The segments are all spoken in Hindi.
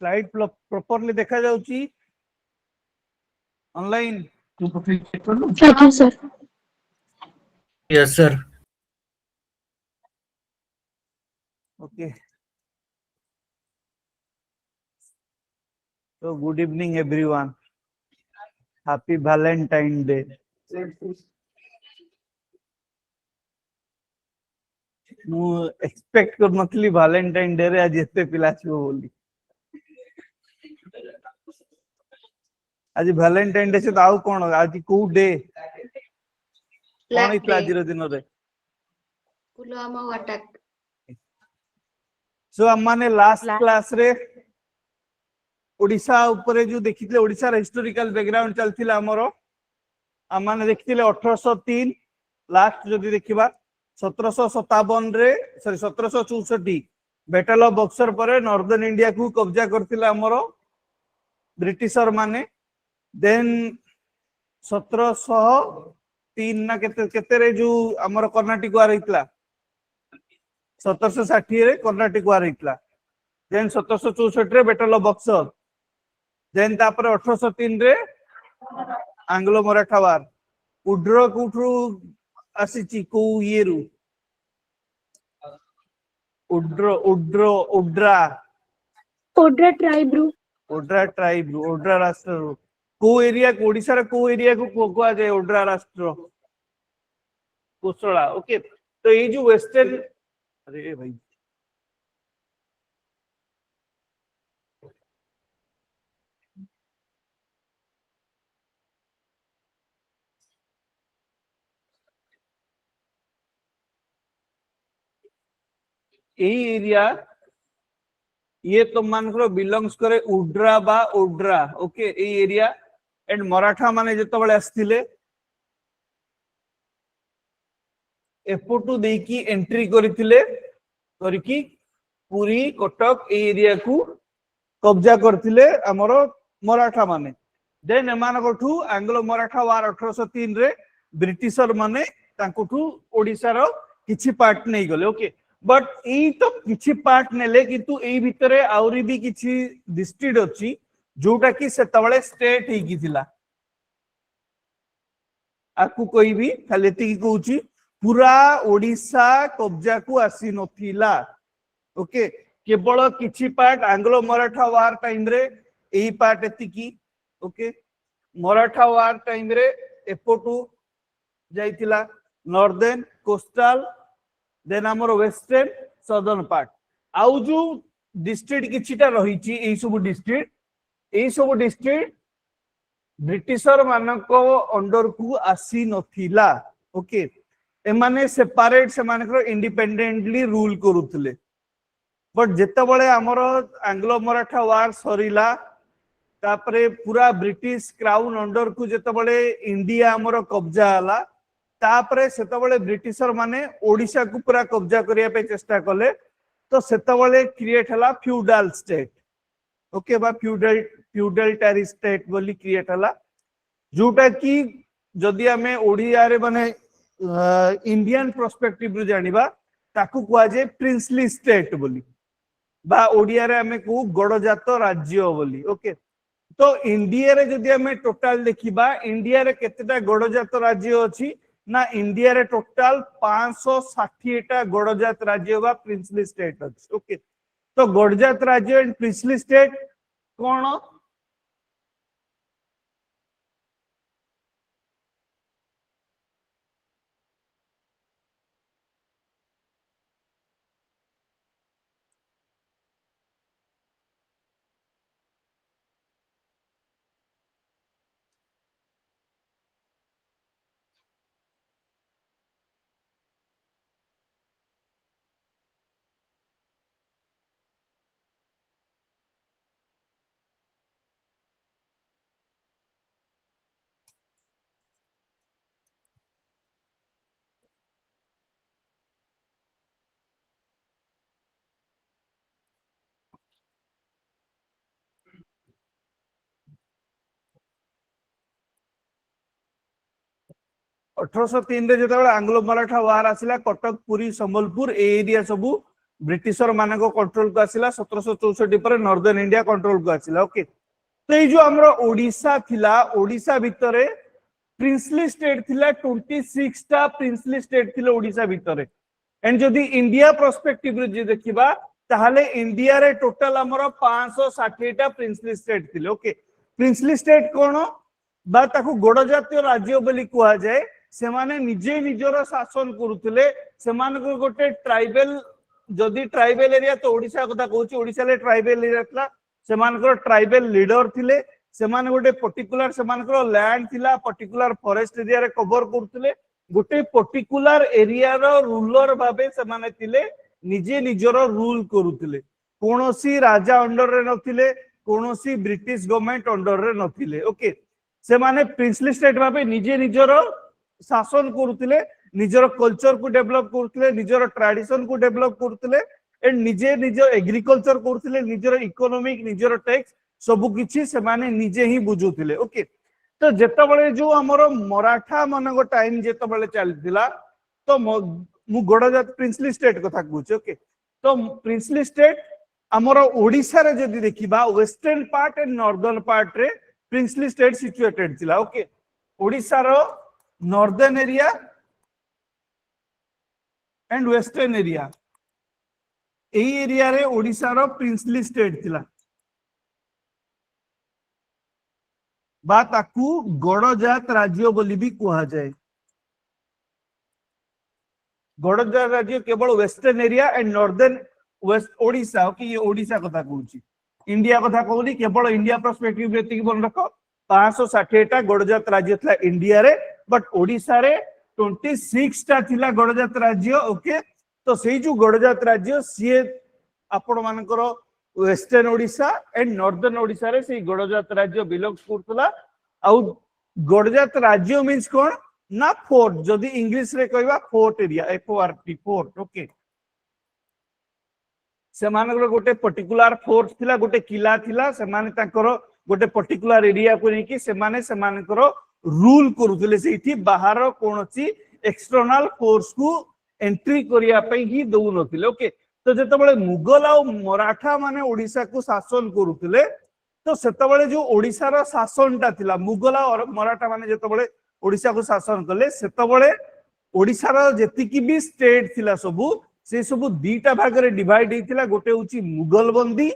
स्लाइड प्रॉपर्ली देखा जाउची online Okay, sir. Yes, sir. Okay so good evening everyone, happy valentine day. मु एक्सपेक्ट कर नथली वैलेंटाइन डे रे आज एते पिला छियो बोली आज वैलेंटाइन डे से तो आउ कोन आज को डे कोन इतला आज रो दिन रे पुलवामा अटैक सो हम माने लास्ट क्लास रे ओडिसा ऊपर जो देखिले ओडिसा रे हिस्टोरिकल बैकग्राउंड चलथिला हमरो हम माने देखिले 1803 लास्ट जदी देखिबा 1757 रे सॉरी 1764 बैटल ऑफ बक्सर पर नॉर्दर्न इंडिया को कब्जा करथिला हमरो ब्रिटिशर माने देन 1703 ना केते रे जो हमरो कर्नाटक वार हितला 1760 रे कर्नाटक वार हितला देन 1764 रे बैटल ऑफ बक्सर देन तापर 1803 रे आंग्लो मराठा वार उड्र कुठू आसीची को येरु उड्र उड्र उड्रा ओड्रा ट्राइब ओड्रा राष्ट्र को एरिया ओडिसा रे को एरिया को कोआ जाय ओड्रा राष्ट्र कोसला ओके तो ये जो वेस्टर्न अरे भाई यही एरिया ये तो मान करो बिलोंग्स करे उड्रा बा ओड्रा ओके ए एरिया एंड मराठा माने जतो बळे आस्थिले एपोटू देकी एंट्री करिथिले करकी पुरी कटक ए एरिया को कब्जा करथिले हमरो मराठा माने देन एमान कोठू एंग्लो मराठा वार 1803 रे ब्रिटिशर माने तांकोठू ओडिसा रो किछि पार्ट नै गले ओके बट ई तो किछि पार्ट नेले किंतु एई भितरे आउरी भी किछि डिस्ट्रिक्ट अछि जोटा कि सेतबळे स्टेट ही किथिला आकु कोई भी खाली एति की कहूची पूरा ओडिसा कब्जा को आसी नथिला ओके केवल किछि part Anglo Maratha war time रे एई पार्ट एति की ओके मराठा वार टाइम रे एपोटू जाइतिला नॉर्दर्न कोस्टल देन हमर वेस्टर्न सदर्न पार्ट आउ जो डिस्ट्रिक्ट किछिटा रहिछि एई सब डिस्ट्रिक्ट ब्रिटिशर मानको अंडर को आसी नथिला ओके एमाने सेपरेट से मानकर इंडिपेंडेंटली रूल करूथले बट जेतेबळे हमर एंग्लो मराठा वार सरीला तापरे पूरा ब्रिटिश क्राउन अंडर को जेतेबळे इंडिया हमर कब्जा हला तापरे सेतेबळे ब्रिटिशर माने ओडिसा को पूरा कब्जा करिया पे चेष्टा कले तो सेतेबळे क्रिएट हला फ्यूडल स्टेट ओके बा फ्यूडल स्टेट बोली क्रिएट हला जोटा कि जदि हमें ओडिया रे माने इंडियन पर्सपेक्टिव रे जानिबा ताकू कुआ जे प्रिंसली स्टेट बोली बा ओडिया रे हमें को गडजात राज्य बोली ओके तो इंडिया रे जदि हमें टोटल देखिबा इंडिया रे केतेटा गडजात राज्य अछि ना इंडिया रे टोटल 560 टा गडजात राज्य बा प्रिंसली स्टेट अछि ओके तो गडजात राज्य एंड प्रिंसली स्टेट कोन 1803 रे जेतेबेले आंग्लो मराठा वार आसिला कटक पुरी संबलपुर ए एरिया सबु ब्रिटिशर मान कंट्रोल को आसिला 1764 पर नॉर्दर्न इंडिया कंट्रोल को आसिला ओके। तो ये जो हमरो ओडिशा थिला ओडिशा भितरे प्रिंसली स्टेट थिला 26 टा प्रिंसली स्टेट थिला ओडिशा भितरे एंड जदि इंडिया पर्सपेक्टिव रे देखिबा ताहले इंडिया रे टोटल हमरो 560 टा प्रिंसली स्टेट थिले ओके। प्रिंसली स्टेट कोन बा ताकू गणजातीय राज्य बोली कुआ जाए से माने निजे निजर शासन करूथिले से मान को गोटे ट्राइबल जदि ट्राइबल एरिया तो ओडिशा कथा कहूची ओडिशा ले ट्राइबल एरिया थला से मान को ट्राइबल लीडर थिले से मान गोटे पर्टिकुलर से मान को लैंड थिला पर्टिकुलर फॉरेस्ट एरिया रे कवर करूथिले गोटे पर्टिकुलर एरिया रो रूलर भाबे से माने थिले निजे निजर रूल करूथिले कोनोसी राजा अंडर रे नथिले कोनोसी ब्रिटिश गवर्नमेंट अंडर रे नथिले ओके। से माने प्रिंसली स्टेट भाबे निजे निजर शासन करूथिले निजर कल्चर को डेवलप करूथिले निजर ट्रेडिशन को डेवलप करूथिले एंड निजे निजर एग्रीकल्चर करूथिले निजर इकोनॉमिक निजर टैक्स सब किछि से माने निजे ही बुझुथिले ओके। तो जेतबळे जो हमर मराठा मनक टाइम जेतबळे चलतिला तो मु गडजात प्रिंसली स्टेट कथा कहूछ ओके। तो प्रिंसली स्टेट हमर ओडिसा रे जदि देखिबा western part and northern part रे प्रिंसली स्टेट सिचुएटेड थिला ओके। ओडिसा रो northern area and western area एई एरिया रे ओडिसा रो प्रिंसली स्टेट थिला बा ताकू गडजात राज्य बोली भी कुहा जाए। गडजात राज्य केवल western area and northern west Odisha okay ये ओडिशा कथा कहूची इंडिया कथा कहूनी केवल इंडिया पर्सपेक्टिव रे एतिक बन रखो 560 टा गडजात राज्य थिला इंडिया रे बट ओडिशा रे 26 टा थिला गडजात राज्य ओके। तो सेही जो गडजात राज्य सीए आपण मानकर western Odisha and northern Odisha रे सेही गडजात राज्य बिलोंग्स करतला आउ गडजात राज्य मींस कोन ना फोर्ट जदि इंग्लिश रे कहबा fort area FORT fort okay. से मानकर गोटे पर्टिकुलर फोर्ट थिला गोटे किला थिला से माने ताकर गोटे पर्टिकुलर एरिया को नेकी से माने मानकर रूल करूथिले सेठी बाहर कोनोसी एक्सटर्नल फोर्स को एंट्री करिया पे ही दउ नथिले ओके। तो जेतबळे मुगल आ मराठा माने ओडिशा को शासन करूथिले तो सेतबळे जो ओडिशा रो शासनटा थिला मुगल और मराठा माने जेतबळे ओडिशा को शासन कले सेतबळे ओडिशा रो जेतिकी भी स्टेट थिला सबु से सबु दीटा भाग रे डिवाइड हेतिला गोटे होची मुगल बंदी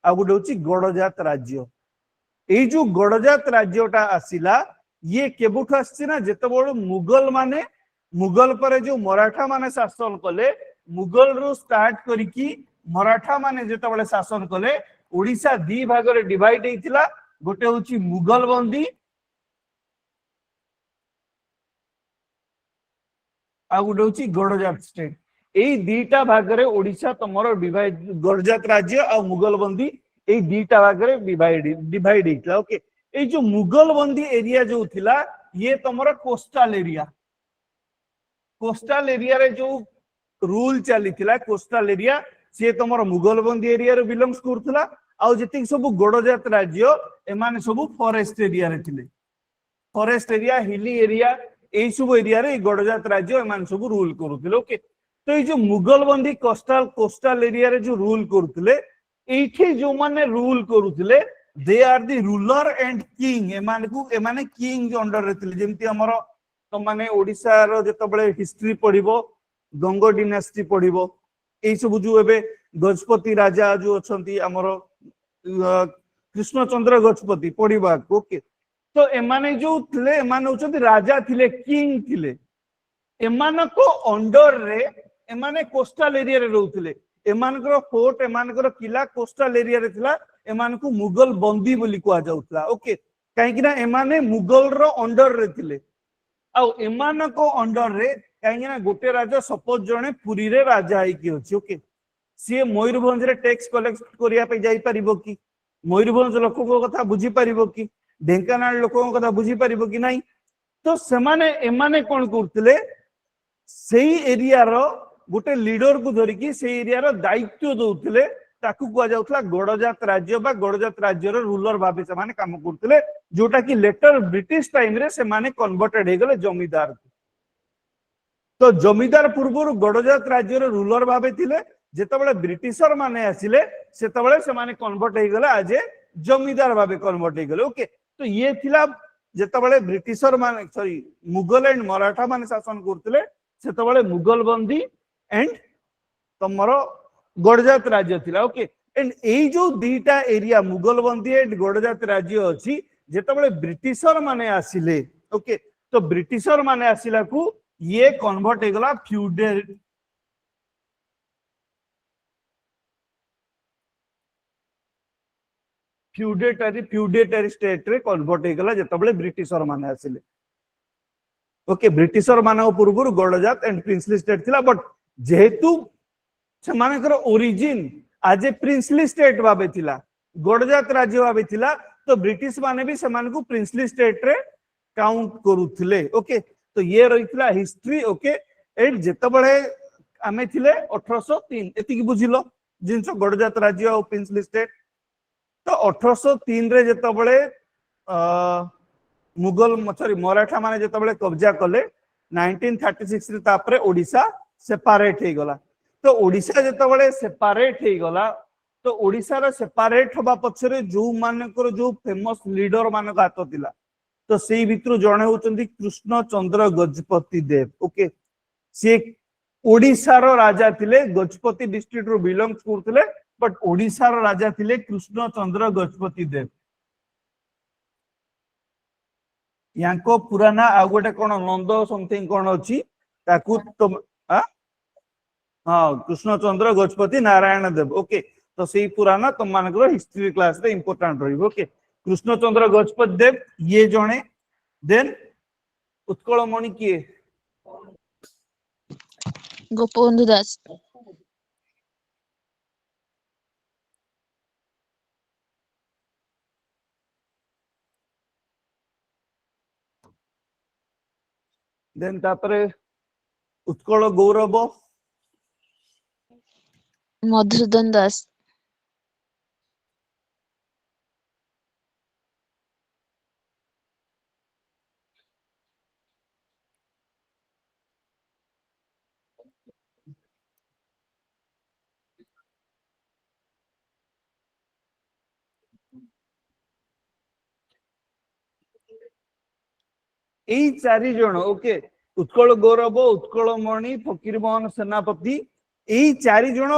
आ गोटे होची गडजात राज्य। एई जो गडजात राज्यटा आसिला ये केबुठ आछि ना जेतबळे मुगल माने मुगल पर जो मराठा माने शासन कले मुगल रु स्टार्ट करिकी मराठा माने जेतबळे शासन कले ओडिशा दी भाग रे डिवाइड हेतिला गोटे होची मुगल बंदी आ गोटे होची गडजात स्टेट। एई दीटा भाग रे ओडिशा तमरो डिवाइड गडजात राज्य आ मुगल बंदी एई दीटा भाग रे डिवाइड हेतिला ओके। एई जो मुगल बंदी एरिया जो थिला ये तमरो कोस्टल एरिया रे जो रूल चली थिला कोस्टल एरिया से तमरो मुगल बंदी एरिया रे बिलोंग्स करथला आ जति सब गडजात राज्य एमाने सब फॉरेस्ट एरिया रे थिले फॉरेस्ट एरिया हिली एरिया एई सब एरिया रे गडजात राज्य एमाने सब रूल करूथिले ओके। तो ये जो मुगल बंदी कोस्टल एरिया रे जो रूल करूथिले एठी जो माने रूल करूथिले they are the ruler and king एमाने किंग अंडर रे थिले जेमति हमरो तो माने ओडिसा रो जेतबळे हिस्ट्री पढिबो गंग डिनास्टी पढिबो एई सब जो एबे गजपति राजा जो अछंती हमरो कृष्णचंद्र गजपति पढिबा ओके। तो एमाने जो थिले एमाने होचंती राजा थिले किंग थिले एमानको अंडर रे एमाने कोस्टल एरिया रे रहउथिले एमानकर फोर्ट एमानकर किला कोस्टल एरिया रे थिला एमानको मुगल बंदी बोली कुआ जाउतला ओके। काहे कि ना एमाने मुगल रो अंडर रे थिले आ एमानको अंडर रे काहे कि ना गोटे राजा सपोज जने पुरी रे राजा है कि अछि ओके सी मयूरभंज रे टैक्स कलेक्ट करिया पे जाई परिबो कि मयूरभंज लोक को कथा बुझी परिबो कि ढेंकानाल लोक को कथा बुझी परिबो कि नाही। तो सेमाने एमाने कोन करथिले सेही एरिया रो गोटे लीडर को धरिकी से एरिया रो दायित्व दउथिले ताकू कुआ जाउथला गडजात राज्य बा गडजात राज्य रो रूलर भाबे से माने काम करथिले जोटा कि लेटर ब्रिटिश टाइम रे से माने कन्वर्टेड हे गले जमीदार। तो जमीदार पूर्व गडजात राज्य रो रूलर भाबे थिले जेतेबेले ब्रिटिशर माने आसिले सेतेबेले से माने कन्वर्ट हे गले आज जमीदार भाबे कन्वर्ट हे गले ओके तो ये थिला जेतेबेले ब्रिटिशर माने सॉरी मुगल एंड मराठा माने शासन करथिले सेतेबेले मुगल बंदी एंड तमरो गडजात राज्य थिला ओके एंड एई जो दीटा एरिया मुगल बंदी एंड गडजात राज्य अछि जेतेबेले ब्रिटिशर माने आसिले ओके तो ब्रिटिशर माने आसिला को ये कन्वर्ट हे गला फ्यूडेटरी स्टेट रे कन्वर्ट हे गला जेतेबेले ब्रिटिशर माने आसिले ओके ब्रिटिशर माने पूर्व गडजात एंड प्रिंसली स्टेट थिला बट जेहेतु से मानकर ओरिजिन आज ए प्रिंसली स्टेट भाबे थिला गडजात राज्य भाबे थिला तो ब्रिटिश माने भी से माने को प्रिंसली स्टेट रे काउंट करूथिले ओके तो ये रहितला हिस्ट्री ओके एंड जेतेबेले आमे थिले 1803 एतिकी बुझिलो जिंस गडजात राज्य और प्रिंसली स्टेट तो 1803 रे जेतेबेले मुगल सॉरी मराठा माने जेतेबेले कब्जा कले 1936 रे तापरे ओडिसा सेपरेट हे गला तो ओडिसा जेतेबेले सेपरेट हे गला तो ओडिसा रे सेपरेट होबा पछरे जो मानकर जो फेमस लीडर मानक हाथ थिला तो सेई भितरु जणे होचंदी कृष्ण चंद्र गजपति देव ओके से ओडिसा रो राजा थिले गजपति डिस्ट्रिक्ट रो बिलोंग्स करथिले बट ओडिसा रो राजा थिले कृष्ण चंद्र गजपति देव यांको पुराना आ गोटे कोन नंद समथिंग कोन अछि ताकू तो हाँ कृष्ण चंद्र गजपति नारायण देव ओके तो सेई पुराना तुम मानकर हिस्ट्री क्लास रे इंपोर्टेंट रही ओके कृष्ण चंद्र गजपति देव ये जणे देन उत्कलमणि किए गोपबंधु दास देन तापरे उत्कल गौरव मधुसूदन दास एई चारि जण ओके उत्कल गौरव उत्कलमणि फकीरमोहन सेनापति एई चारि जण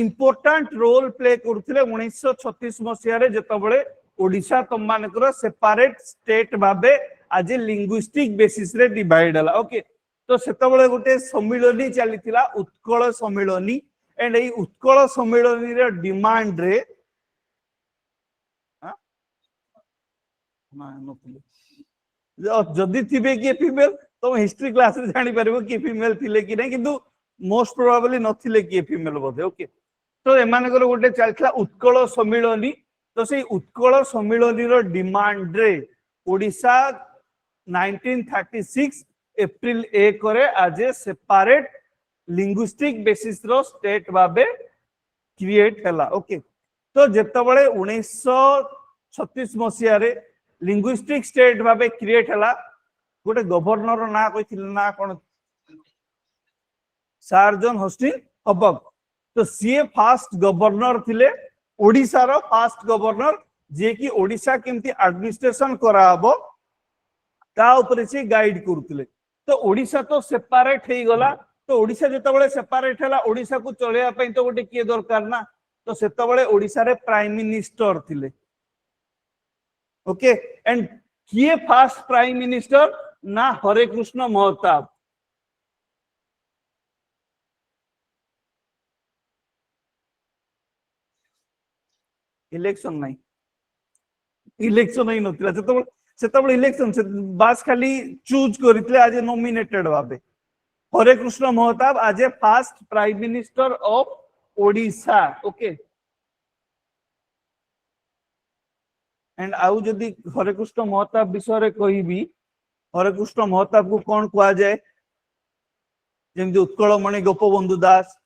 इंपोर्टेंट रोल प्ले करथिले 1936 मसिया रे जेतबेले ओडिसा तम मानकर सेपरेट स्टेट भाबे आज लिंग्विस्टिक बेसिस रे डिवाइड हला ओके तो सेतबेले गोटे सम्मिलनी चलीथिला उत्कल सम्मिलनी एंड एई उत्कल सम्मिलनी रे डिमांड रे ना नथिले जदि थिबे कि फीमेल तो हिस्ट्री क्लास रे जानि परबो कि फीमेल थिले कि नै किंतु मोस्ट प्रोबेबली नथिले कि फीमेल बोधे ओके तो एमानकर गोटे चलथला उत्कल सम्मिलनी तो से उत्कल सम्मिलनी रो डिमांड रे ओडिसा 1936 एप्रिल 1 रे आज ए सेपरेट लिंग्विस्टिक बेसिस रो स्टेट भाबे क्रिएट हला ओके तो जेतबेले 1936 मसिया रे लिंग्विस्टिक स्टेट भाबे क्रिएट हला गोटे गवर्नर ना कहिथिल ना कोन सर जॉन हस्टिंग हबक तो सीए फास्ट गवर्नर थिले ओडिसा रो फास्ट गवर्नर जे कि ओडिसा केमती एडमिनिस्ट्रेशन करा हबो ता ऊपर से गाइड करथिले तो ओडिसा तो सेपरेट हे गला तो ओडिसा जेतबेले सेपरेट हला ओडिसा को चलेया पई तो गोटे के दरकार ना तो सेतबेले ओडिसा रे प्राइम मिनिस्टर थिले ओके एंड किए फास्ट प्राइम मिनिस्टर ना हरे कृष्ण महताब इलेक्शन नहीं इलेक्शन नहीं नथिला सेतबेले इलेक्शन से बास खाली चूज करथिले आज नॉमिनेटेड भाबे हरे कृष्ण महताब आज a first prime minister of Odisha okay and आउ जदि हरे कृष्ण महताब विषय रे कहिबी हरे कृष्ण महताब को कौन कहा जाए जेमती उत्कलमणि गोपबंधु दास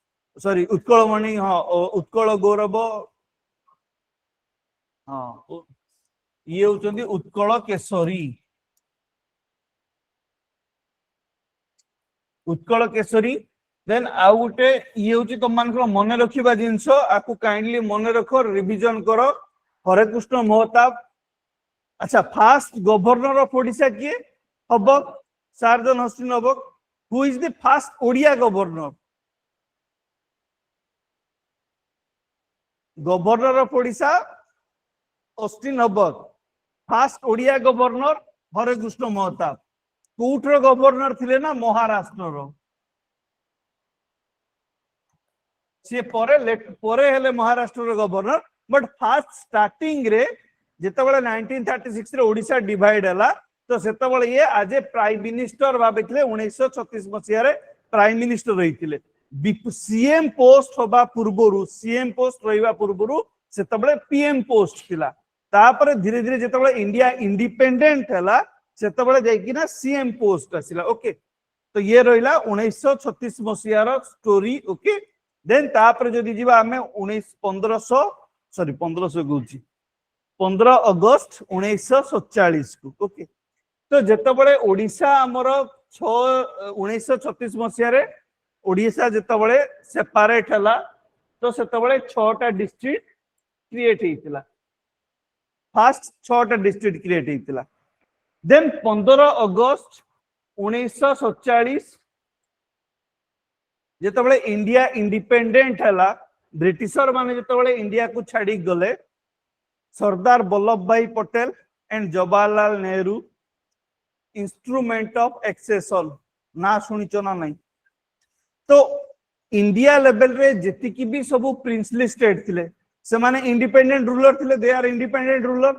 सॉरी उत्कलमणि हाँ उत्कल गौरव हाँ ये होचंदी उत्कल केशरी उत्कल केशरी देन आउ गोटे ये होची तुम मान मन रखिबा जिंस आकु काइंडली मन रख रिवीजन करो हरेकृष्ण महताब। अच्छा फास्ट गवर्नर ऑफ ओडिशा किए हब सार्जन हस्टिन हब who is the first Odia governor governor of Odisha Austen Hubback first Odia governor Harekrushna Mahtab कोउटर गवर्नर थिले ना महाराष्ट्र सी परे हेले Maharashtra Maharashtra governor but first starting रे जेतेबेले 1936 रे ओडिशा डिवाइड हला तो सेतेबेले ये आज ए प्राइम मिनिस्टर भाबेथिले 1936 मसिया रे प्राइम मिनिस्टर रहिथिले सीएम पोस्ट होबा पूर्वरु सीएम पोस्ट रहिबा पूर्वरु सेतेबेले पीएम पोस्ट थिला तापर धीरे धीरे जेतेबेले इंडिया इंडिपेंडेंट हला सेतेबेले जाई ना सीएम पोस्ट आसिला ओके तो ये रहिला 1936 मसिया रो स्टोरी ओके देन तापर जदि जीवा हमें 1500 कहूची 15 अगस्त 1947 को ओके तो जेतेबेले ओडिशा हमर 1936 मसिया रे ओडिशा जेतेबेले सेपरेट हला तो सेतेबेले 6टा डिस्ट्रिक्ट क्रिएट हेतिला फर्स्ट 6टा डिस्ट्रिक्ट क्रिएट हेतिला देन 15 अगस्त 1947 जेतेबेले इंडिया इंडिपेंडेंट हला ब्रिटिशर माने जेतेबेले इंडिया को छाड़ी गले Sardar Vallabhbhai Patel and Jawaharlal Nehru instrument of accession ना सुनिचो ना नहीं तो इंडिया लेवल रे जेतिकी भी सब प्रिंसली स्टेट थिले से माने इंडिपेंडेंट रूलर थिले they are independent ruler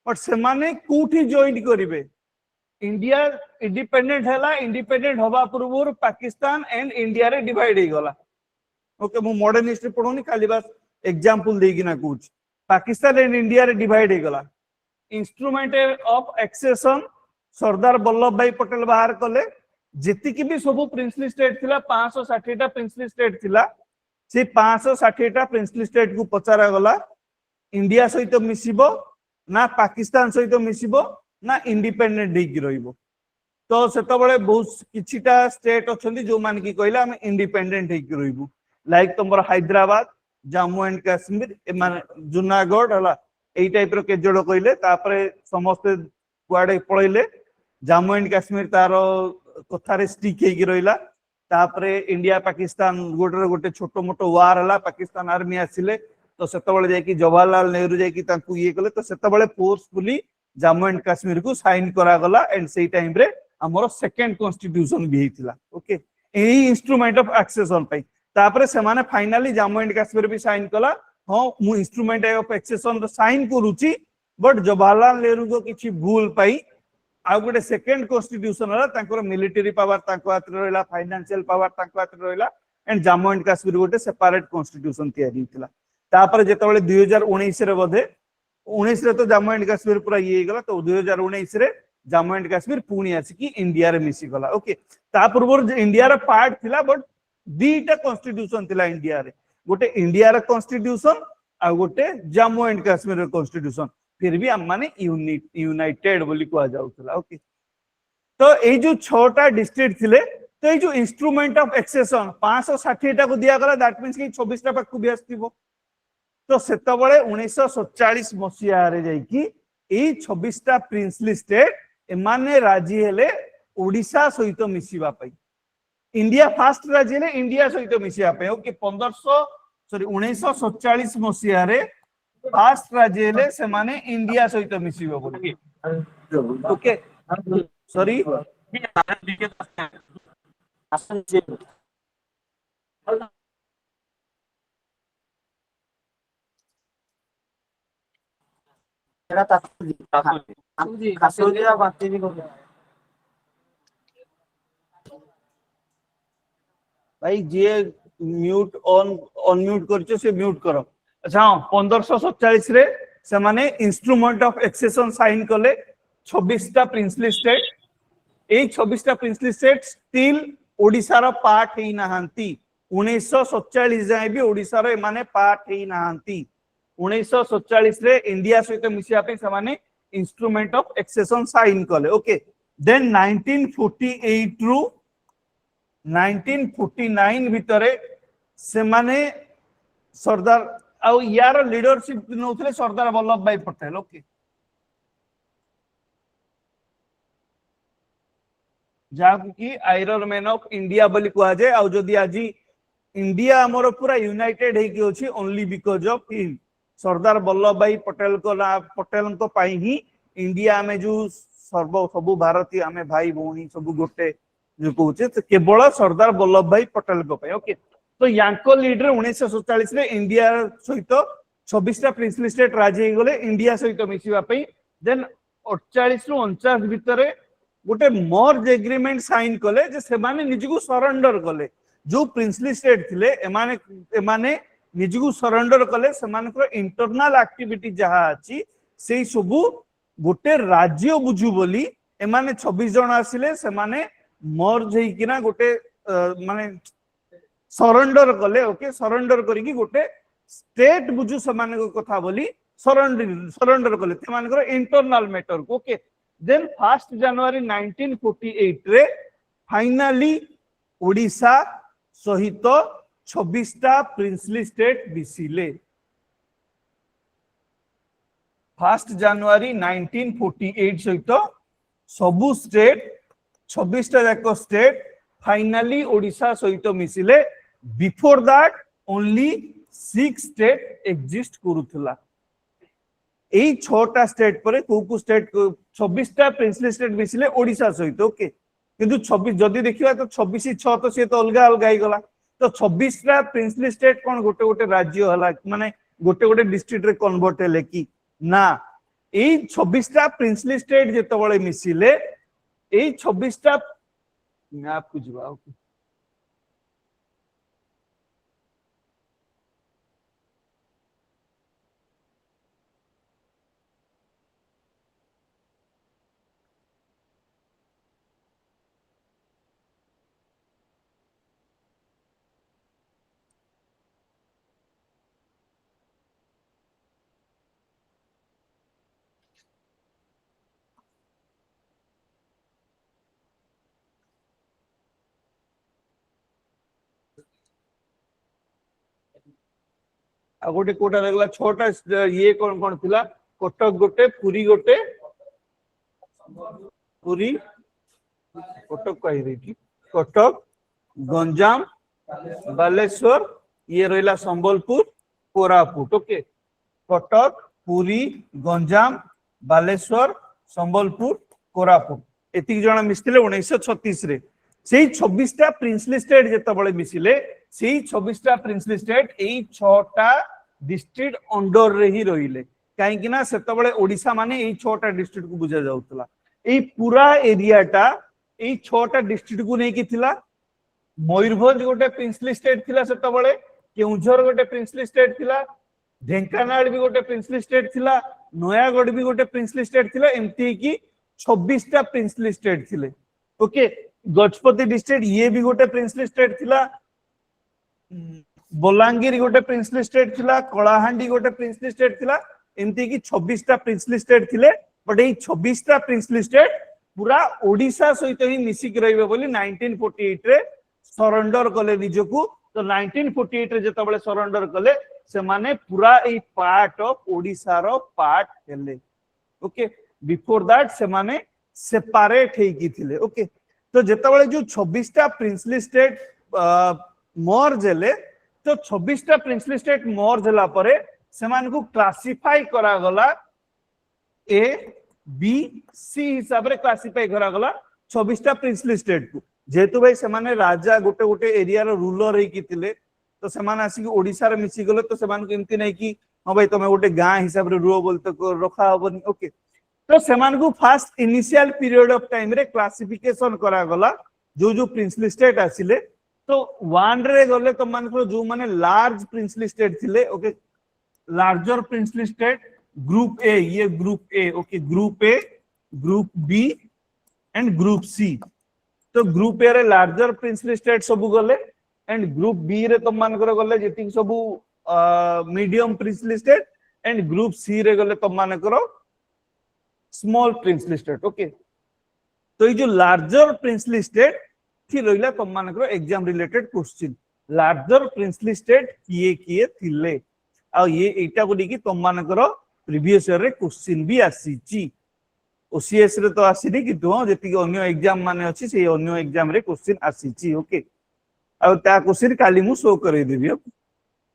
but से माने कोठी जॉइन करिवे इंडिया इंडिपेंडेंट हैला इंडिपेंडेंट होबा पूर्व पाकिस्तान एंड इंडिया रे डिवाइड हे गला ओके मु मॉडर्न हिस्ट्री पढोनी खाली बस एग्जांपल देगी ना कुछ पाकिस्तान एंड इंडिया रे डिवाइड हे गला instrument of accession Sardar Vallabhbhai Patel बाहर कले जेतिकी भी सब प्रिंसली स्टेट थिला 560 टा प्रिंसली स्टेट थिला से 560 टा प्रिंसली स्टेट को पचारा गला इंडिया सहित मिसिबो ना पाकिस्तान सहित मिसिबो ना इंडिपेंडेंट हेकि रहिबो तो सेतबेले बहुत किछिटा स्टेट अछंती जो मान की कहला हम इंडिपेंडेंट हेकि रहिबो लाइक तमर हैदराबाद जम्मू एंड काश्मीर माने जूनागढ़ हला एई टाइप रो के जोड़ कहले तापरे समस्त कुआडे पळैले जम्मू एंड काश्मीर तारो कथारे स्टिक हेकि रहिला तापरे इंडिया पाकिस्तान गोटे गोटे छोटो मोटो वार हला पाकिस्तान आर्मी आसिले तो सेतबेले जाय कि जवाहरलाल नेहरू जाय कि तांकु ये कले तो सेतबेले फोर्सफुली जम्मू एंड काश्मीर को साइन करा गला एंड सेई टाइम रे हमरो सेकंड कॉन्स्टिट्यूशन भी हेतिला ओके एई इंस्ट्रूमेंट ऑफ एक्सेशन पई तापरे से माने फाइनली जम्मू एंड काश्मीर भी साइन कला हां मु इंस्ट्रूमेंट ऑफ एक्सेशन रो साइन करूची बट जवाहरलाल नेहरू को किछि भूल पाई आ गोटे सेकंड कॉन्स्टिट्यूशन हला तांकर मिलिटरी पावर तांको हाथ रहला फाइनेंशियल पावर तांको हाथ रहला एंड जम्मू एंड काश्मीर गोटे सेपरेट कॉन्स्टिट्यूशन तयारी हितला तापरे जेतेबेले 2019 रे बधे 19 रे तो जम्मू एंड काश्मीर पूरा ये गला तो 2019 रे जम्मू एंड काश्मीर पुणी आसी इंडिया रे मिसी गला ओके ता पूर्व इंडिया रे पार्ट थिला बट दीटा कॉन्स्टिट्यूशन थिला इंडिया रे गोटे इंडिया रे कॉन्स्टिट्यूशन आ गोटे जम्मू एंड काश्मीर रे कॉन्स्टिट्यूशन फिर भी हम माने यूनाइटेड बोली को आ जाउतला ओके तो ए जो 6टा डिस्ट्रिक्ट थिले तो ए जो इंस्ट्रूमेंट ऑफ एक्सेशन 560 टा को दिया गला दैट मींस कि 26 टा पाकु भी आस्तिबो तो सेतबेले 1947 मसिया रे जाई कि ए 26 टा प्रिंसली स्टेट एमाने राजी हेले ओडिशा सहित मिसिबा पई इंडिया फास्ट राजी हेले इंडिया सहित मिसिबा पई ओके 1947 मसिया रे फास्ट राजी हेले से माने इंडिया सहित मिसिबो बोली ओके सॉरी भाई जे म्यूट ऑन अनम्यूट करछो से म्यूट करो अच्छा 1547 रे से माने इंस्ट्रूमेंट ऑफ एक्सेशन साइन कले 26 टा प्रिंसली स्टेट ए 26 टा प्रिंसली स्टेट स्टिल ओडिसा रो पार्ट हेई नाहंती 1947 जाय भी ओडिसा रो माने पार्ट हेई नाहंती 1947 रे इंडिया सहित मिसिया पे समाने इंस्ट्रूमेंट ऑफ एक्सेशन साइन कले ओके देन 1948 रु 1949 भितरे से माने सरदार आउ यार लीडरशिप नौथले सरदार वल्लभ भाई पटेल। ओके जहाँ कि आयरन मैन ऑफ इंडिया बोली कहा जाए। आउ जदि आज इंडिया हमर पूरा यूनाइटेड है कि अछि only because of him Sardar Vallabhbhai Patel को पटेल को पाई ही इंडिया में जो सबु भारतीय आमे भाई भौणी सब गोटे जो कहूचे तो केवल सरदार वल्लभ भाई पटेल को पाई। ओके तो यांको लीडर 1947 रे इंडिया सहित 26टा प्रिंसली स्टेट राजी हो गले इंडिया सहित मिसिबा पई। देन 48 रु 49 भितरे गोटे मर्ज एग्रीमेंट साइन कले जे से माने निजको सरेंडर कले जो प्रिंसली स्टेट थिले एमाने एमाने निजको सरेंडर कले सेमानकर इंटरनल एक्टिविटी जहा अछि सेई सबु गोटे राज्य बुझु बोली एमाने 26 जन आसिले सेमाने मर्ज हेकिना गोटे माने सरेंडर कले। ओके सरेंडर करिकी गोटे स्टेट बुझु समान कथा बोली सरेंडर कले तेमानकर इंटरनल मैटर को। ओके देन 1 जनवरी 1948 रे फाइनली ओडिशा सहित 26टा प्रिंसली स्टेट मिसिले। 1 जनवरी 1948 सहित सबु स्टेट 26टा जाक स्टेट फाइनली ओडिशा सहित मिसिले। Before that only 6 state exist करूथला। एई 6टा स्टेट परे को स्टेट 26टा प्रिंसली स्टेट मिसिले ओडिशा सहित। ओके किंतु 26 जदि देखिबा तो 26 6 तो से तो अलगा अलगा ही गला तो 26टा प्रिंसली स्टेट कोन गोटे गोटे राज्य हला माने गोटे गोटे डिस्ट्रिक्ट रे कन्वर्ट हेले कि ना एई 26टा प्रिंसली स्टेट जेते बळे मिसिले एई 26टा मैप को जवा। ओके आ गोटे कोटा लगला 6टा ये कोन कोन थिला कटक गोटे पुरी गोटे पुरी कटक कहि रही कटक गंजाम बालेश्वर ये रहिला संबलपुर कोरापुट। ओके कटक पुरी गंजाम बालेश्वर संबलपुर कोरापुट एति जण मिसिले 1936 रे सेई 26टा प्रिंसली स्टेट जेते बळे मिसिले सेई 26टा प्रिंसली स्टेट एई 6टा डिस्ट्रिक्ट अंडर रे ही रहिले काहे कि ना सेते बळे ओडिसा माने एई 6टा डिस्ट्रिक्ट को बुझा जाउतला। एई पूरा एरियाटा एई 6टा डिस्ट्रिक्ट को नै कि थिला। मयूरभंज गोटे प्रिंसली स्टेट थिला सेते बळे केउझर गोटे प्रिंसली स्टेट थिला ढेंकानाल भी गोटे प्रिंसली स्टेट थिला नयागढ़ भी गोटे प्रिंसली स्टेट थिला एमती कि 26टा प्रिंसली स्टेट थिले। ओके गजपति डिस्ट्रिक्ट ये भी गोटे प्रिंसली स्टेट थिला बलांगीर गोटे प्रिंसली स्टेट थिला कलाहांडी गोटे प्रिंसली स्टेट थिला एमती कि 26टा प्रिंसली स्टेट थिले। बट ए 26टा प्रिंसली स्टेट पूरा ओडिशा सहित ही मिसिक रहिबे बोली 1948 रे सरेंडर कले निजको। तो 1948 रे जतबेले सरेंडर कले से माने पूरा ए पार्ट ऑफ ओडिशा रो पार्ट हेले। ओके बिफोर दैट से माने सेपरेट हे की थिले। ओके तो जतबेले जो 26टा प्रिंसली स्टेट मर्ज हेले तो 26टा प्रिंसली स्टेट मर्ज होला परे सेमान को क्लासिफाई करा गला ए बी सी हिसाब रे क्लासिफाई करा गला 26टा प्रिंसली स्टेट को। जेतु भाई सेमाने राजा गोटे गोटे एरिया रो रूलर हे की थिले तो सेमान आसी ओडिसा रे मिसी गले तो सेमान को एमती नै कि हां भाई तमे गोटे गां हिसाब रे रुओ बोलते रखा होबनी। ओके तो सेमान को fast initial period of time रे क्लासिफिकेशन करा गला जो प्रिंसली स्टेट आसिले तो 1 रे गले तो मान को जो माने लार्ज प्रिंसली स्टेट थिले। Okay larger princely state group A ये group A. Okay group A group B and group C. तो ग्रुप ए रे लार्जर प्रिंसली स्टेट सब गले एंड ग्रुप बी रे तो मान को गले जेति सब medium princely state and group C रे गले तो मान को स्मॉल प्रिंसली स्टेट। ओके तो ये जो लार्जर प्रिंसली स्टेट ଏଠି ରହିଲା ତମ ମାନଙ୍କର exam related question larger princely state किए किए थिले आ ये एटा को देखि तम मानकर प्रीवियस ईयर रे क्वेश्चन भी आसीची ओसीएस रे तो आसीनी कि तो जेति अन्य एग्जाम माने अछि से अन्य एग्जाम रे क्वेश्चन आसीची ओके आ ता क्वेश्चन काली मु शो करे देबी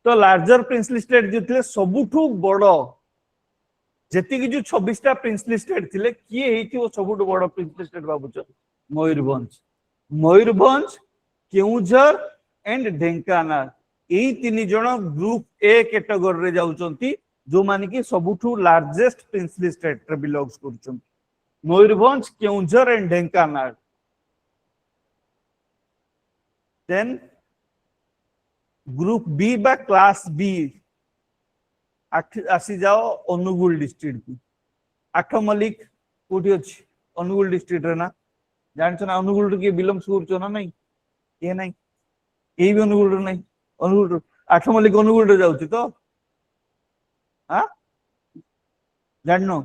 तो लार्जर प्रिंसली स्टेट जो थे सबुठु बड़ जेति कि जो 26 टा प्रिंसली स्टेट थिले किए हेति सबुठु बड़ प्रिंसली स्टेट बाबुच मयूरभंज मयूरभंज केउझर एंड ढेंकानाल एई तीन जण ग्रुप ए कैटेगरी रे जाउचंती जो माने कि सबुठु लार्जेस्ट प्रिंसली स्टेट रे बिलोंग्स करचंती Mayurbhanj Keonjhar and Dhenkanal then group B बा क्लास बी आसी जाओ अनुगुल डिस्ट्रिक्ट को आठमल्लिक कोठी अछि अनुगुल डिस्ट्रिक्ट रे ना जानछ ना अनुगुल रे के बिलोंग्स करछो ना नहीं ये नहीं ये भी अनुगुल रे नहीं अनुगुल आठमल्लिक अनुगुल रे जाउची तो हां जाननो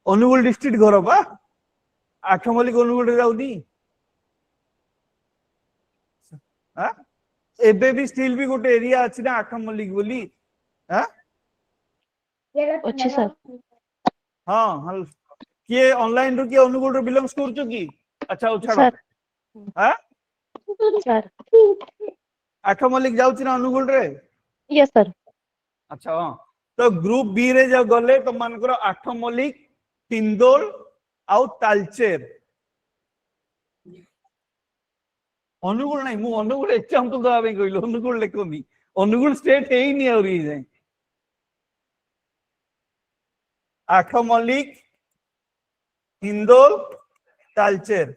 अनुगुल डिस्ट्रिक्ट घर बा आठमल्लिक अनुगुल रे जाउनी हां एबे भी स्टिल भी गोटे एरिया अछि ना आठमल्लिक बोली हां अच्छे सर हां हल किए ऑनलाइन रो किए अनुगुल रे बिलोंग्स करछो की अच्छा ओ छाड़ो सर हां सर आठमल्लिक जाउची ना अनुगुल रे यस सर अच्छा हां तो ग्रुप बी रे जो गले तो मानकर आठमल्लिक तिंदोल आउ तालचेर अनुगुल नहीं मु अनुगुल एग्जांपल दवा पे कहलो अनुगुल लेकोनी अनुगुल स्टेट है ही नहीं और ये जाए आठमल्लिक हिंदोल तालचेर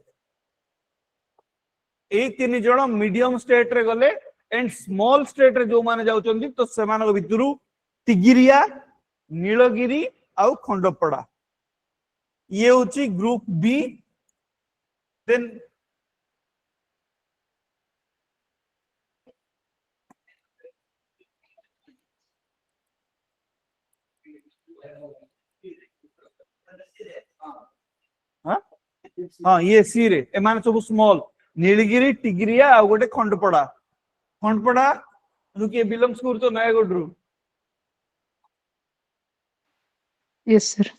ए तीन जण मीडियम स्टेट रे गले एंड स्मॉल स्टेट रे जो माने जाउचंदी तो सेमानक भितरु तिगिरिया नीलगिरी आउ खंडपड़ा ये होची ग्रुप बी देन हाँ हाँ ये सी रे एमान सब स्मॉल नीलगिरी टिग्रिया आ गोटे खंडपड़ा खंडपड़ा रुके बिलोंग्स करतो नयागढ़ रु यस सर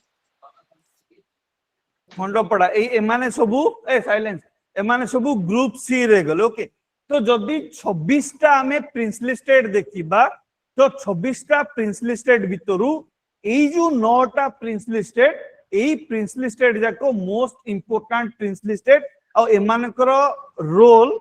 खंडपड़ा ए एमाने सबु ए साइलेंस एमाने सबु ग्रुप सी रे गले ओके तो जदी 26 टा हमें प्रिंसली स्टेट देखिबा तो 26 टा प्रिंसली स्टेट भितरु एई जो 9 टा प्रिंसली स्टेट एई प्रिंसली स्टेट जाको मोस्ट इंपोर्टेंट प्रिंसली स्टेट आ एमानकर रोल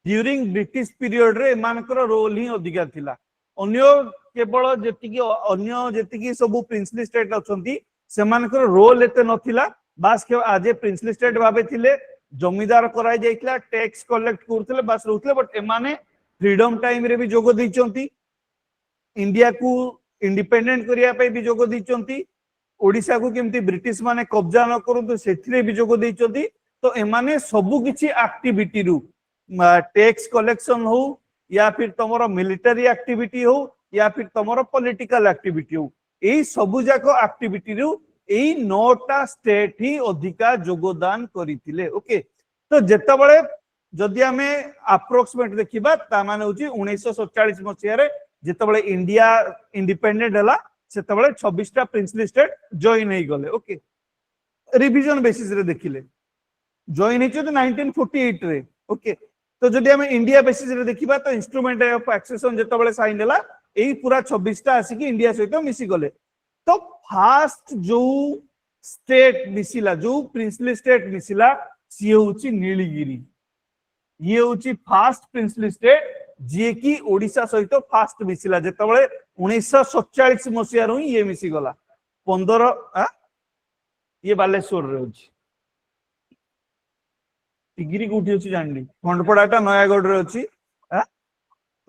ड्यूरिंग ब्रिटिश पीरियड रे एमानकर रोल ही अधिका थिला अन्य केवल जेतिकी अन्य जेतिकी सब प्रिंसली स्टेट अछंती सेमानकर रोल एते नथिला बास के आज प्रिंसली स्टेट भाबे थिले जमीदार कराई जाइतला टैक्स कलेक्ट करथिले बास रहथिले बट एमाने फ्रीडम टाइम रे भी जोग दैचंती इंडिया को इंडिपेंडेंट करिया पे भी जोग दैचंती ओडिसा को केमती ब्रिटिश माने कब्जा न करंतु सेथिरे भी जोग दैचंती तो एमाने सबु किछि एक्टिविटी रु टैक्स कलेक्शन हो या फिर तमरो मिलिटरी एक्टिविटी हो या फिर तमरो पॉलिटिकल एक्टिविटी हो एई सबु जाको एक्टिविटी रु एई 9टा स्टेट ही अधिका योगदान करिथिले ओके तो जेता बळे जदि हमें अप्रोक्सीमेट देखिबा ता माने होची 1947 मसिया रे जेता बळे इंडिया इंडिपेंडेंट हला सेता बळे 26 टा प्रिंसली स्टेट जॉइन हे गले ओके रिवीजन बेसिस रे देखिले जॉइन हे 1948 रे ओके तो जदि हमें इंडिया बेसिस रे देखिबा तो इंस्ट्रूमेंट ऑफ एक्सेशन जेता बळे साइन हला एई पूरा 26 टा आसी कि इंडिया सहित मिसी गले तो फास्ट जो स्टेट मिसिला जो प्रिंसली स्टेट मिसिला सी होची नीलगिरी ये होची फास्ट प्रिंसली स्टेट जे कि ओडिशा सहित फास्ट मिसिला जेतबळे 1947 मसिया रु ये मिसी गला 15 ये बालेश्वर रे होची टिगिरी कोठी होची जानली खंडपड़ाटा नयागढ़ रे होची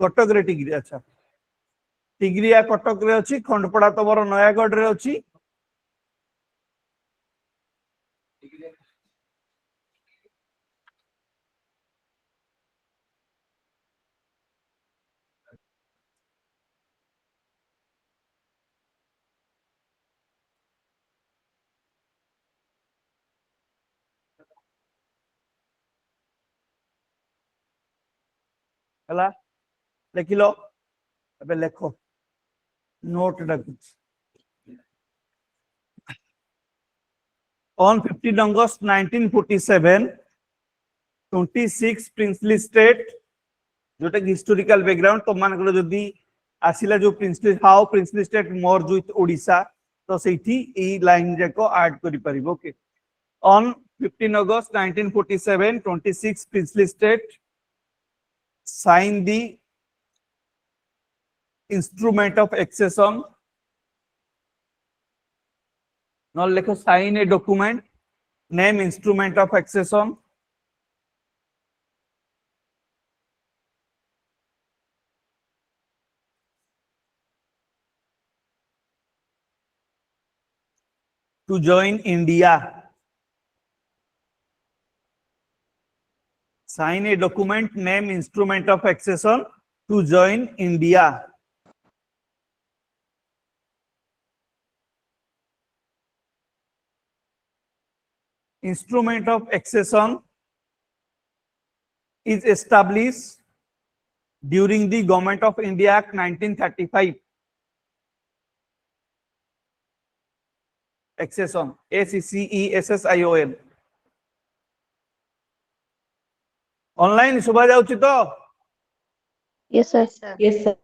कटक रे टिगिरी अच्छा टिग्रिया कटक रे अछि खंडपड़ा तमरो नयागढ़ रे अछि हला लिखिलो अबे लिखो नोट रखुछ on 15 August 1947 26 princely state जोटा हिस्टोरिकल बैकग्राउंड तो मान को जदी आसिला जो princely how princely state merge with Odisha तो सेठी ए लाइन जाको ऐड करि परिबो okay on 15 August 1947 26 princely state sign the instrument of accession now lekho sign a document name instrument of accession to join India. Sign a document, name instrument of accession to join India. Instrument of accession is established during the Government of India Act 1935. Accession, ACCESSION. Online सुबह जाउची तो Yes, sir. Yes, sir.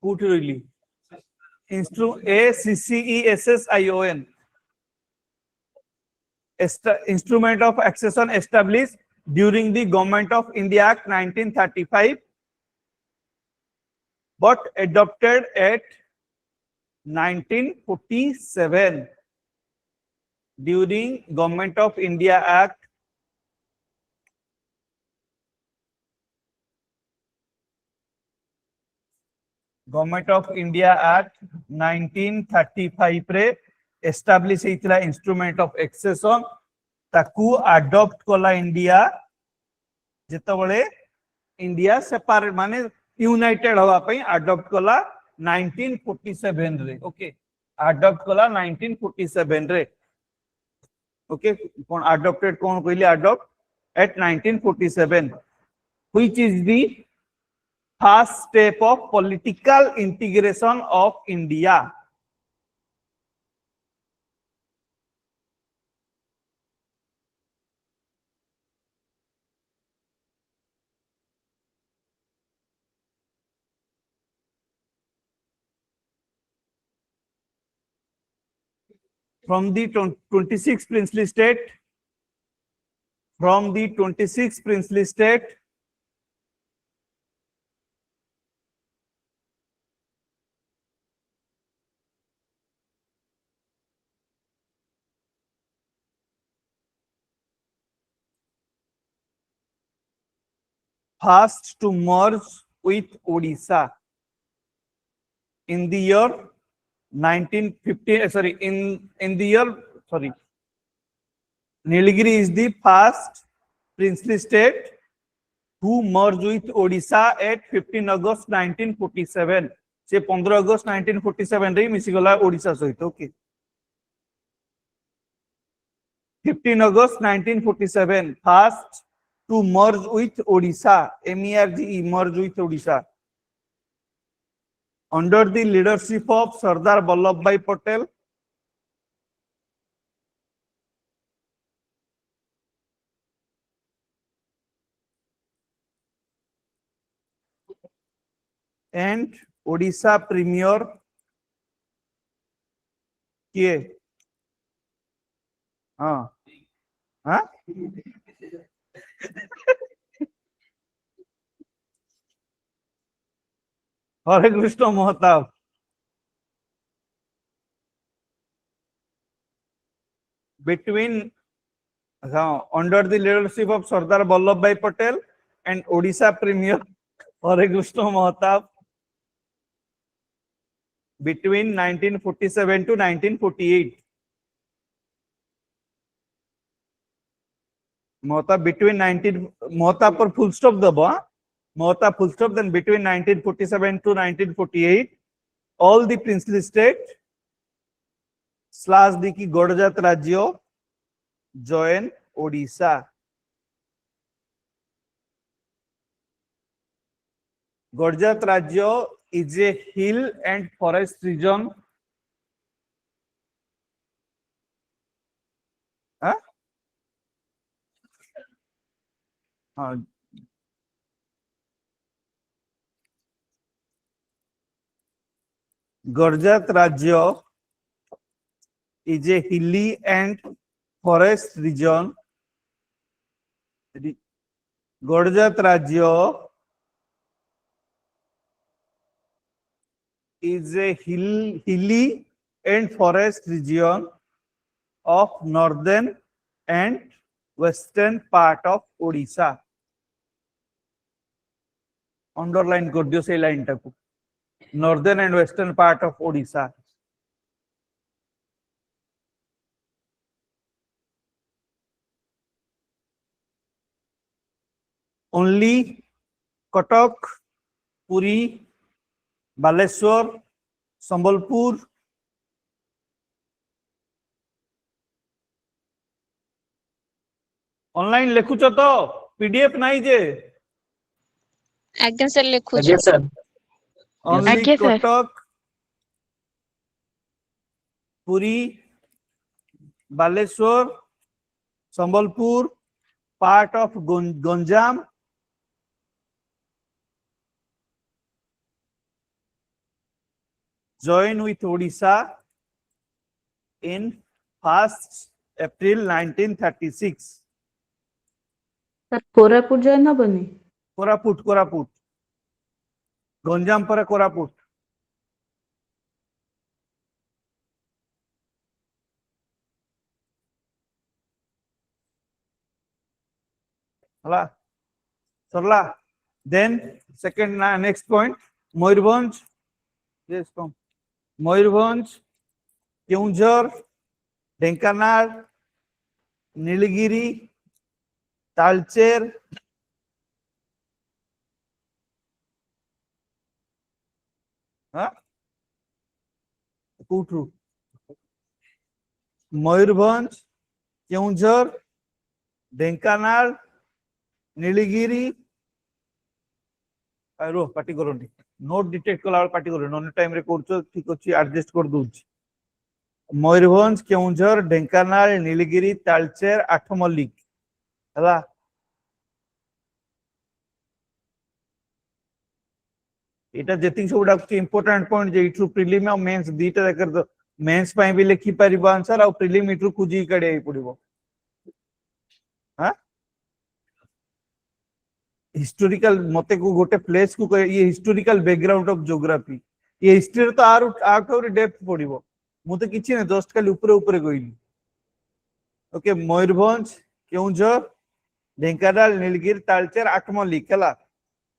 कोठी रहिली ACCESSION. Instrument of accession established during the Government of India Act 1935 but adopted at 1947 during Government of India Act Government of India Act 1935 रे एस्टाब्लिश हेतिला इंस्ट्रूमेंट ऑफ एक्सेशन ताकू अडॉप्ट कला इंडिया जेतबळे इंडिया सेपरेट माने यूनाइटेड हवा पई अडॉप्ट कला 1947 रे ओके अडॉप्ट कला 1947 रे ओके कोन अडॉप्टेड कोन कहले adopt at 1947 which is the first step of political integration of India. From the 26 princely state, first to merge with Odisha in the year 1950 in the year Nilgiri is the first princely state who merged with Odisha at 15 August 1947 से 15 अगस्त 1947 रे मिसी गला ओडिसा सहित okay 15 August 1947 first to merge with Odisha MERGE merge with Odisha under the leadership of Sardar Vallabhbhai Patel and Odisha Premier किए हाँ हाँ हरे Krishna Mahtab between under the leadership of Sardar Vallabhbhai Patel and Odisha Premier Hare Krishna Mahatab between 1947 to 1948. Mahatab between 19 Mahatab पर full stop दबा Mahatab full stop then between 1947 to 1948 all the princely state / the की गढ़जात राज्य join Odisha Gujarat Rajya is a hill and forest region. Huh? Gujarat Rajya is a hilly and forest region. Gujarat Rajya is a hilly and forest region of northern and western part of Odisha. Underline कर दियो से लाइन टाकू northern and western part of Odisha. Only Cuttack, Puri, Baleshwar, Sambalpur, online लेखुच तो पीडीएफ नहीं जे ଆଜ୍ଞା ସାର୍ ଲେଖୁଛୁ। ଆଜ୍ଞା ସାର୍। only ଆଜ୍ଞା sir. Cuttack, Puri, Baleshwar, Sambalpur, part of Ganjam, join with Odisha in 1st April 1936. Sir Koraput join ହବନି? କୋରାପୁଟ ଗଞ୍ଜାମ ପରେ କୋରାପୁଟ। ହେଲା सरला then second next point Mayurbhanj yes come Mayurbhanj Keonjhar Dhenkanal Nilgiri Talcher कोठू मयूरभंज केउंझर ढेंकानाल नीलगिरी रो पार्टी करोनी नोट डिटेक्ट कला पार्टी करो नन टाइम रे करछो ठीक अछि एडजस्ट कर दूची मयूरभंज केउंझर ढेंकानाल नीलगिरी तालचेर आठमल्लिक हला एटा जेतिक सब डाक इंपोर्टेंट पॉइंट जे इथु प्रीलिम और मेंस दीटा जाकर दो मेंस पाई भी लिखि परिबो आंसर और प्रीलिम इथु खुजी काढे पड़िबो हां हिस्टोरिकल मते को गोटे प्लेस को ये हिस्टोरिकल बैकग्राउंड ऑफ ज्योग्राफी ये हिस्ट्री तो आउट ऑफ डेप्थ पड़िबो मु तो किछि ने जस्ट खाली ऊपर ऊपर कहिली ओके मयूरभंज केउंझर ढेंकानाल नीलगिरी तालचेर आठमल्लिक हला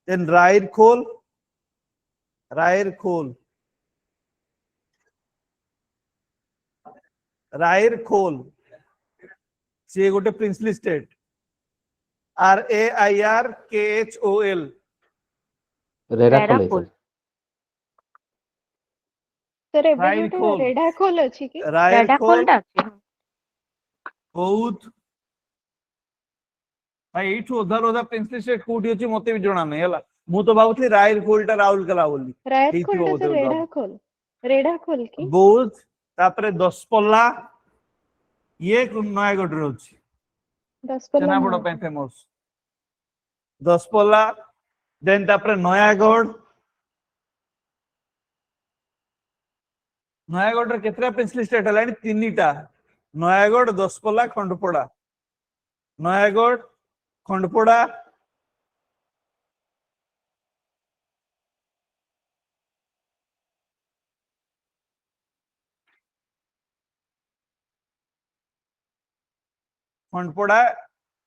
देन रायरखोल से गोटे प्रिंसली स्टेट RAIRKHOL रेराखोल सर ଏବେ ରାଇରଖୋଲ। ଗୋଟେ ରେଢାଖୋଲ ଅଛି କି? ରାଇରଖୋଲ ରେଢାଖୋଲଟା ଅଛି। ବୌଦ୍ଧ भाई एठू अधा प्रिंसली स्टेट कोठी अछि मते भी जणा नै हला मु तो भाबुथि रायरखोलटा राउरकेला बोली ରାୟରଖୋଲ ଟା ହେଇଥିବ सर बोधे ରେଢାଖୋଲ କି? बौद्ध तापरे दसपल्ला ये नयागढ़ रे अछि ଦଶପଲ୍ଲା छेनापोड़ ନୁହଁ। पे फेमस दसपल्ला देन तापरे नयागढ़ रे केतरा प्रिंसली स्टेट हलानी तीनटा Nayagarh Daspalla खंडपड़ा Nayagarh खंडपड़ा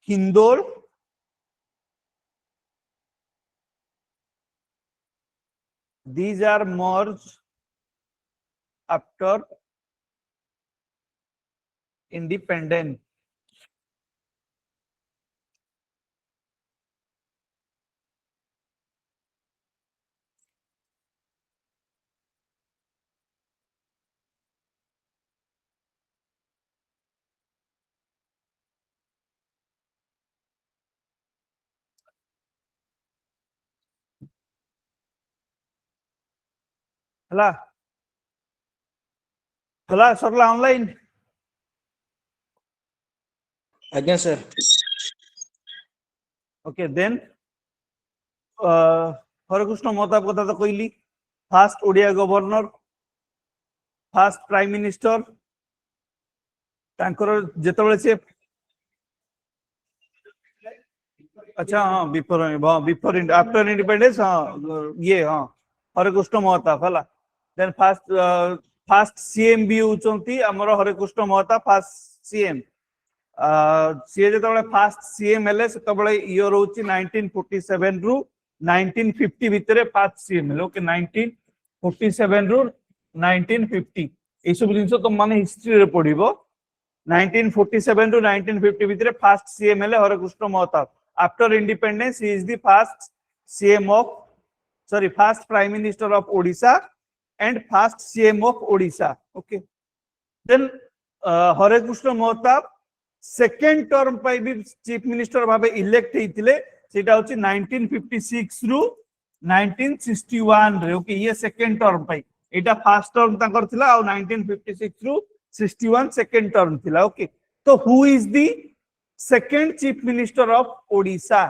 Hindol these are merged after independence हला हला सरला ऑनलाइन आज्ञा sir okay then Harekrushna Mahtab कथा तो कहली first Odia governor first prime minister तांकर जेतबेले से अच्छा हाँ बिफोर आफ्टर इंडिपेंडेंस हाँ ये हाँ हरकृष्ण महताब हला देन फास्ट सीएम भी होचंती हमर हरकृष्ण महताब फास्ट सीएम सी जो फास्ट सीएम हेले सेतबेले इयर होची 1947 रु 1950 भितरे फास्ट सीएम हेले ओके 1947 रु 1950 ए सब जिंस तुम माने हिस्ट्री रे पढिबो 1947 टू 1950 भितरे फास्ट सीएम हेले Harekrushna Mahtab after independence he is the first CM of sorry first prime minister of Odisha and first CM of Odisha okay then Harekrushna Mahtab second term पाई भी चीफ मिनिस्टर भाबे इलेक्ट हेतिले सेटा होची 1956 रु 1961 रे ओके ये सेकेंड टर्म पाई एटा फर्स्ट टर्म ताकर थिला और 1956 रु 61 सेकेंड टर्म थिला ओके तो who is the second chief minister of Odisha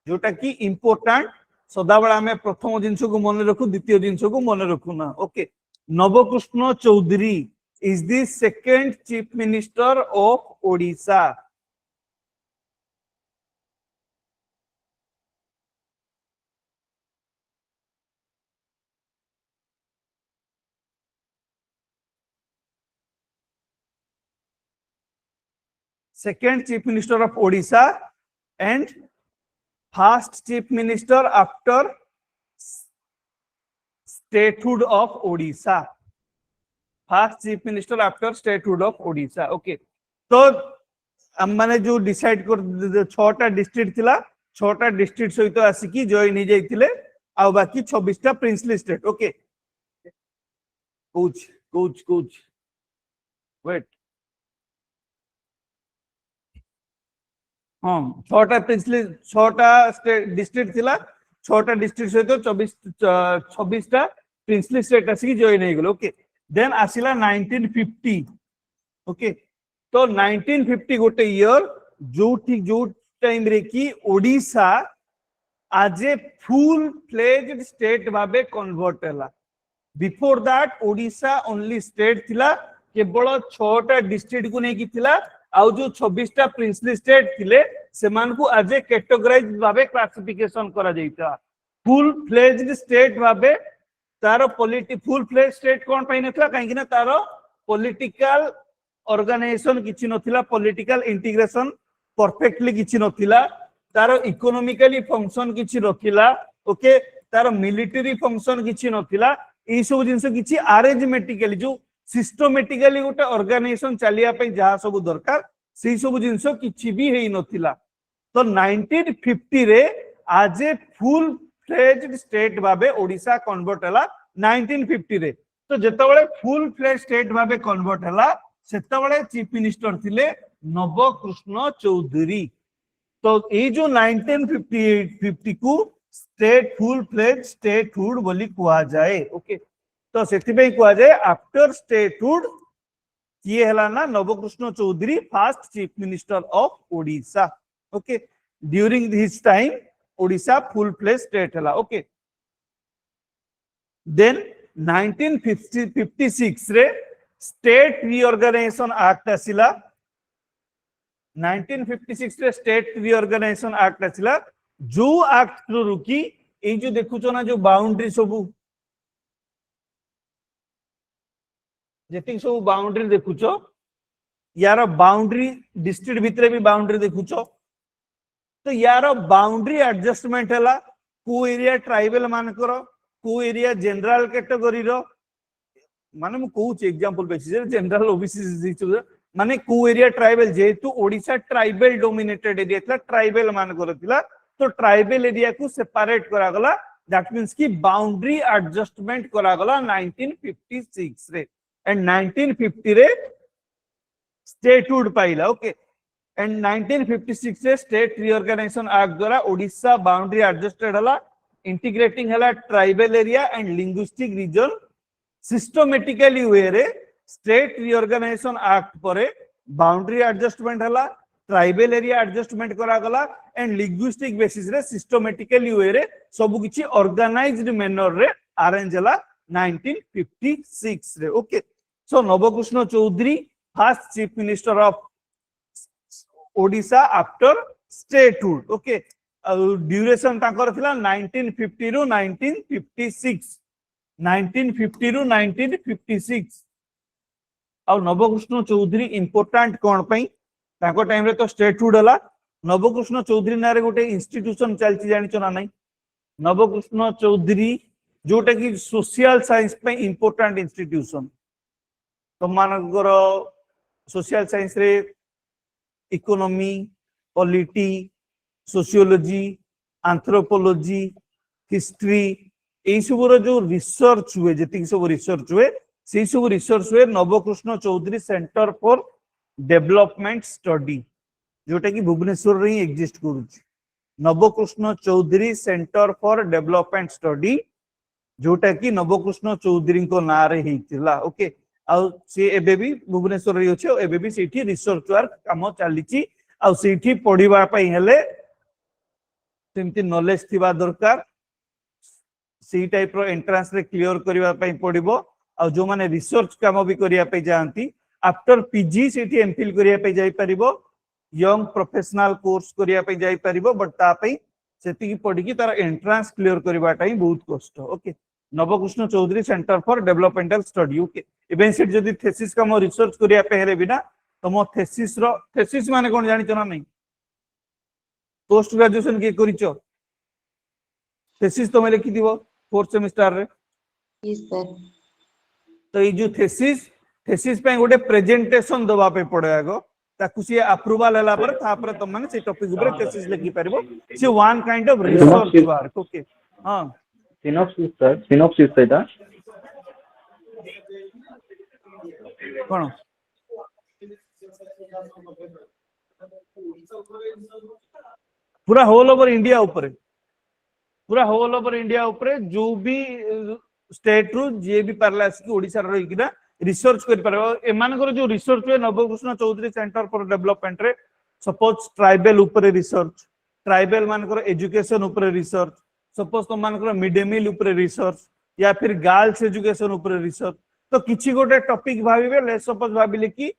जोटा की इंपोर्टेंट सदाबेला हमें प्रथम जिंस को मन रखु द्वितीय जिंस को मन रखु ना okay Nabakrushna Choudhury is the second chief minister of Odisha. Second chief minister of Odisha and first chief minister after statehood of Odisha. First chief minister after statehood of Odisha. Okay. तो हमने जो डिसाइड कर छटा डिस्ट्रिक्ट थिला छटा डिस्ट्रिक्ट सहित आसिकी जॉइन हो जाइतिले आ बाकी 26 टा प्रिंसली स्टेट ओके कुछ वेट हां छटा प्रिंसली छटा डिस्ट्रिक्ट थिला छटा डिस्ट्रिक्ट सहित 26 टा प्रिंसली स्टेट आसिकी जॉइन हो गेल ओके देन आसिला 1950 ओके तो 1950 गोटे ईयर जो टाइम रे की ओडिशा आज ए फुल फ्लेज्ड स्टेट भाबे कन्वर्ट हला before that Odisha only state थिला केवल 6टा डिस्ट्रिक्ट को नेकी थिला आउ जो 26 टा प्रिंसली स्टेट थिले सेमान को आज ए कैटेगराइज भाबे क्लासिफिकेशन करा जाइता फुल फ्लेज्ड स्टेट भाबे तारो फुल फ्लेज स्टेट कौन पाई नथला काहे कि ना तारो पॉलिटिकल ऑर्गेनाइजेशन किछि नथिला पॉलिटिकल इंटीग्रेशन परफेक्टली किछि नथिला तारो इकोनॉमिकली फंक्शन किछि नथिला ओके तारो मिलिटरी फंक्शन किछि नथिला ई सब जिंस किछि अरेंजमेटिकली जो सिस्टमैटिकली गोटे ऑर्गेनाइजेशन चलिया पे जहा सब दरकार सेही सब जिंस किछि भी हेई नथिला तो 1950 रे आज ए फुल फ्लेज्ड स्टेट भाबे ओडिशा कन्वर्ट हला 1950 रे तो जेतबेले फुल फ्लेज स्टेट भाबे कन्वर्ट हला सेतबेले चीफ मिनिस्टर थिले नवकृष्ण चौधरी तो ए जो 1950 को स्टेट फुल फ्लेज स्टेटहुड बोली कुआ जाए ओके तो सेति पे कुआ जाए आफ्टर स्टेटहुड किए हला ना Nabakrushna Choudhury first chief minister of Odisha okay during his time Odisha full fledge state हला ओके देन 1956 रे स्टेट रीऑर्गेनाइजेशन एक्ट आसिला 1956 रे स्टेट रीऑर्गेनाइजेशन एक्ट आसिला जो एक्ट थ्रू रुकी ए जो देखुचो ना जो बाउंड्री सबु जेतिक सब बाउंड्री देखुचो यार बाउंड्री डिस्ट्रिक्ट भितरे भी बाउंड्री देखुचो तो यार बाउंड्री एडजस्टमेंट हला को एरिया ट्राइबल मानकर को एरिया जनरल कैटेगरी रो माने मु कहूच एग्जांपल बेसिस जनरल ओबीसी माने को एरिया ट्राइबल जेतु ओडिशा ट्राइबल डोमिनेटेड एरिया था ट्राइबल मानकर थिला तो ट्राइबल एरिया को सेपरेट करा गला दैट मींस की बाउंड्री एडजस्टमेंट करा गला 1956 रे एंड 1950 रे स्टेटहुड पाइला ओके एंड 1956 से स्टेट रीऑर्गेनाइजेशन एक्ट द्वारा ओडिशा बाउंड्री एडजस्टेड हला इंटीग्रेटिंग हला tribal area and linguistic region systematically way रे स्टेट रिऑर्गेनाइजेशन एक्ट परे बाउंड्री एडजस्टमेंट हला ट्राइबल एरिया एडजस्टमेंट करा गला एंड लिंग्विस्टिक बेसिस रे सिस्टमेटिकली वे रे सब किछि ऑर्गेनाइज्ड मैनर रे अरेंज हला 1956 रे okay so Nabakrushna Choudhury first chief minister of Odisha after statehood okay duration ताकर थिला 1950 रु 1956 1950 रु 1956 और नवकृष्ण चौधरी इंपोर्टेंट कोन पई ताको टाइम रे तो स्टेटहुड हला नवकृष्ण चौधरी नारे गोटे इंस्टीट्यूशन चलची जानिचो ना नहीं नवकृष्ण चौधरी जोटा कि सोशल साइंस पे इंपोर्टेंट इंस्टीट्यूशन तुमମାନଙ୍କର सोशल साइंस रे economy polity sociology anthropology history এই সবর जो रिसर्च हुए যেতিক सब रिसर्च हुए সেই सब रिसर्च हुए Nabakrushna Choudhury centre for development study जोटा कि भुवनेश्वर रे एग्जिस्ट करूची Nabakrushna Choudhury centre for development study जोटा कि नवकृष्ण चौधरी को ना रे हेतिला ओके आ से एबे भी भुवनेश्वर रे अछि एबे भी सेठी रिसर्च वर्क काम चलीची आ सेठी पढिबा पई हेले सेमती नॉलेज थिबा दरकार सी टाइप रो एंट्रेंस रे क्लियर करबा पई पडिबो आ जो माने रिसर्च काम भी करिया पई जानती आफ्टर पीजी सेठी एमफिल करिया पई जाई परिबो यंग प्रोफेशनल कोर्स करिया पई जाई परिबो बट ता पई सेति की पढी की तार एंट्रेंस क्लियर करबाटा ही बहुत कष्ट okay Nabakrushna Choudhury centre for developmental study okay इबेन सेट जदी थेसिस काम रिसर्च करिया पे हेले बिना तमो थेसिस माने कोन जानि चना नहीं पोस्ट ग्रेजुएशन के करिचो थेसिस तो लिखि दिबो फोर्थ सेमिस्टर रे यस सर तो ये जो थेसिस पे गोटे प्रेजेंटेशन दबा पे पड़ेगा ताकू सी अप्रूवल हला पर तापर तुम माने से टॉपिक ऊपर थेसिस लिखि परबो से one kind of research work okay हां सिनॉप्सिस सर सिनॉप्सिस सेटा कोन पूरा होल ओवर इंडिया ऊपर जो भी स्टेट रु जे भी पारला कि ओडिसा रो किना रिसर्च कर परबो एमानकर जो रिसर्च है Nabakrushna Choudhury centre for development रे सपोज ट्राइबल ऊपर रिसर्च ट्राइबल मानकर एजुकेशन ऊपर रिसर्च सपोज तुम मानकर मिड डे मील ऊपर रिसर्च या फिर गर्ल्स एजुकेशन ऊपर रिसर्च तो किछि गोटे टॉपिक भाबिबे ले सपोज भाबिले कि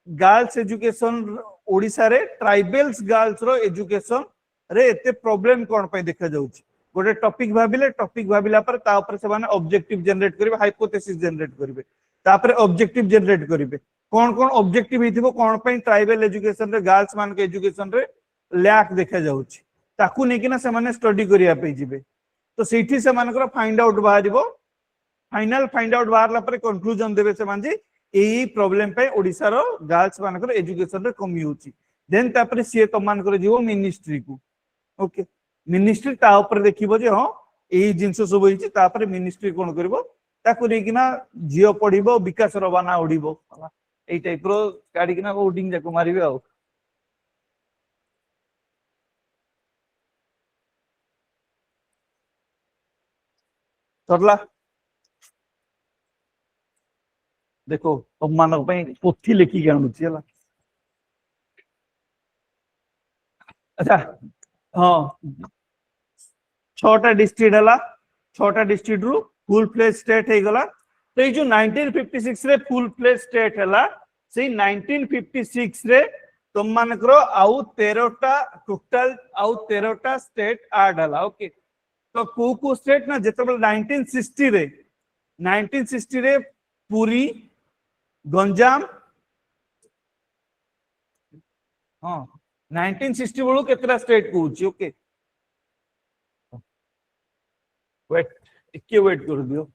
गर्ल्स एजुकेशन ओडिसा रे ट्राइबल्स गर्ल्स रो एजुकेशन रे एते प्रॉब्लम कोन पय देखा जाउछि गोटे टॉपिक भाबिला पर ता ऊपर से माने ऑब्जेक्टिव जनरेट करिवे हाइपोथेसिस जनरेट करिवे तापर ऑब्जेक्टिव जनरेट करिवे कोन कोन ऑब्जेक्टिव हिथिबो कोन पय ट्राइबल एजुकेशन रे गर्ल्स मान के एजुकेशन रे लैक देखा जाउछि ताकू नै किना से माने स्टडी करिया पे जिवे तो सेठी से मानकर फाइंड आउट बाहरिबो फाइनल फाइंड आउट बाहरला पर कंक्लूजन देबे से माने एई प्रॉब्लम पे ओडिसा रो गर्ल्स मानकर एजुकेशन रे कमी होछि देन तापर सी तो मानकर जीवो मिनिस्ट्री को ओके मिनिस्ट्री ता ऊपर देखिबो जे हां एई जिंस सब होइछि तापर मिनिस्ट्री कोन करबो ताकू लेकिना जियो पढिबो विकास रो बाना उडिबो एई टाइप रो काडी किना वोटिंग जाको मारिबे आ सरला देखो तुम मानक पई पोथी लेखि के आनुछि हला अच्छा हां छोटा डिस्ट्रिक्ट हला छोटा डिस्ट्रिक्ट रु फुल फ्लेज स्टेट हे गला तो ये जो 1956 रे फुल फ्लेज स्टेट हला से 1956 रे तुम मानकर आउ 13टा टोटल आउ 13टा स्टेट ऐड हला ओके तो को स्टेट ना जेतबल 1960 रे पुरी गंजाम हाँ 1960 बेलू केतरा स्टेट कहूची ओके वेट टिके वेट कर दियो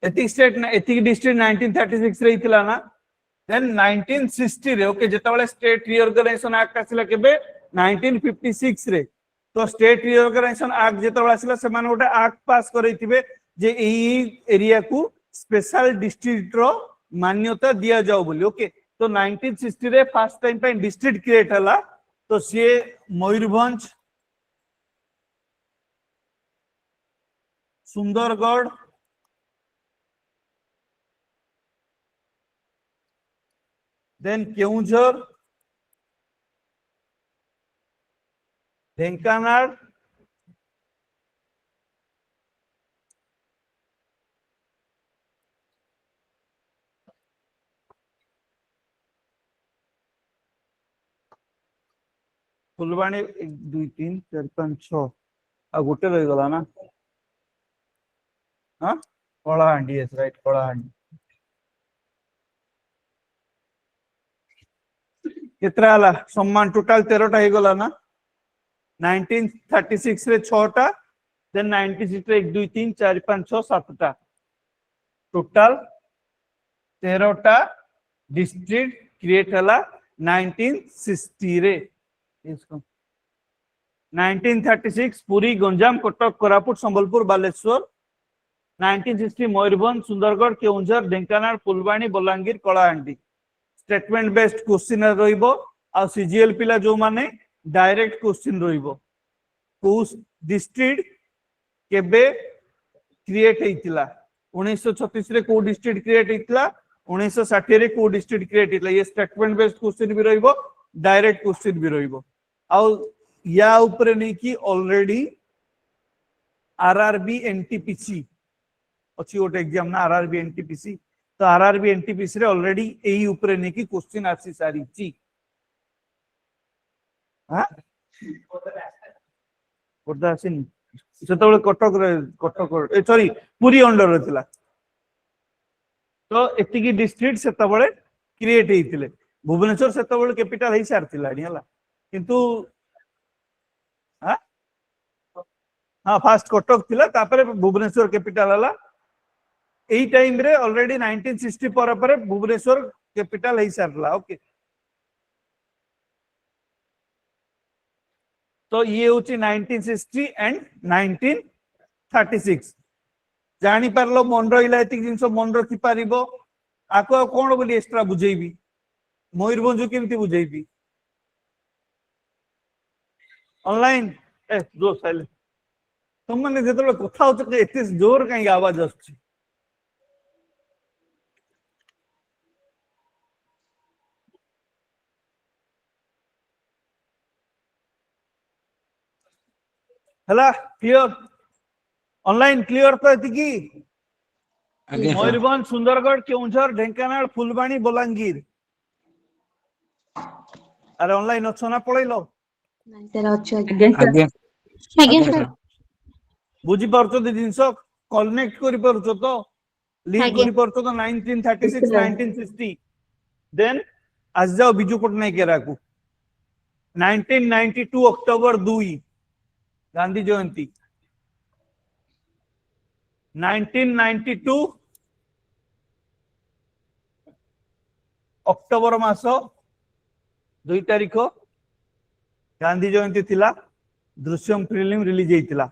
एतिक स्टेट एतिक डिस्ट्रिक्ट 1936 रे हितला ना देन 1960 रे ओके जेतबेले स्टेट रीऑर्गेनाइजेशन एक्ट आसिला केबे 1956 रे तो स्टेट रीऑर्गेनाइजेशन एक्ट जेतबेले आसिला से माने गोटे एक्ट पास करैतिबे जे एई एरिया को स्पेशल डिस्ट्रिक्ट रो मान्यता दिया जाओ बोली ओके तो 1960 रे फर्स्ट टाइम पे डिस्ट्रिक्ट क्रिएट हला तो सी मयूरभंज सुंदरगढ़ देन केउंझर ढेंकानाल फुलवाणी 1 2 3 4 5 6 आ गोटे रही गला ना हाँ कलाहांडी यस राइट कलाहांडी केतरा हला सम्मान टोटल 13 टा हे गला ना 1936 रे 6 टा देन 96 रे 1 2 3 4 5 6 7 टा टोटल 13 टा डिस्ट्रिक्ट क्रिएट हला 1960 रे इसको 1936 Puri Ganjam Cuttack Koraput Sambalpur Baleshwar 1960 Mayurbhanj Sundargarh Keonjhar Dhenkanal Phulbani Balangir Kalahandi statement based question रहिबो आ सीजीएल पिला जो माने डायरेक्ट क्वेश्चन रहिबो को डिस्ट्रिक्ट केबे क्रिएट हेतिला 1936 रे को डिस्ट्रिक्ट क्रिएट हेतिला 1960 रे को डिस्ट्रिक्ट क्रिएट हेतिला ये स्टेटमेंट बेस्ड क्वेश्चन भी रहिबो डायरेक्ट क्वेश्चन भी रहिबो आ या ऊपर नहीं कि ऑलरेडी आरआरबी एनटीपीसी अच्छी गोटे एग्जाम ना आरआरबी एनटीपीसी तो आरआरबी एनटीपीसी रे ऑलरेडी एई ऊपर नहीं कि क्वेश्चन आसी सारी ची हां कोदा आसिन सेतबेले कटक ए सॉरी पुरी अंडर रहतिला तो एतिकी डिस्ट्रिक्ट सेतबेले क्रिएट हेतिले भुवनेश्वर सेतबेले कैपिटल हे सारतिला हला किंतु हां हां फास्ट कटक थिला तापरे भुवनेश्वर कैपिटल हला एई टाइम रे ऑलरेडी 1960 पर भुवनेश्वर कैपिटल हे सारला ओके तो ये होची 1960 एंड 1936 जानी परलो मन रहिला एतिक जिंस मन रखि पारिबो आको कोन बोली एक्स्ट्रा बुझेबी मयूरभंज केमती बुझेबी ऑनलाइन ए जो साइलेंट तुम माने जेतबे कथा होत एते जोर काई आवाज आछी हला क्लियर ऑनलाइन क्लियर तो एतिकी आज्ञा सर मयूरभंज सुंदरगढ़ केउंझर ढेंकानाल फुलवाणी बलांगीर अरे ऑनलाइन अच्छो ना पळैलो ଆଜ୍ଞା ସାର୍ आज्ञा ଆଜ୍ଞା आज्ञा ସାର୍ सर बुझी पारछो दे जिंस कनेक्ट करि पारछो तो लिंक आज्ञा। करि पारछो तो 1936 1960 देन आज जाओ बिजू पटनायक एरा को 1992 अक्टोबर 2 गांधी जयंती 1992 अक्टोबर मास 2 तारीख गांधी जयंती थिला दृश्यम फिल्म रिलीज हेतिला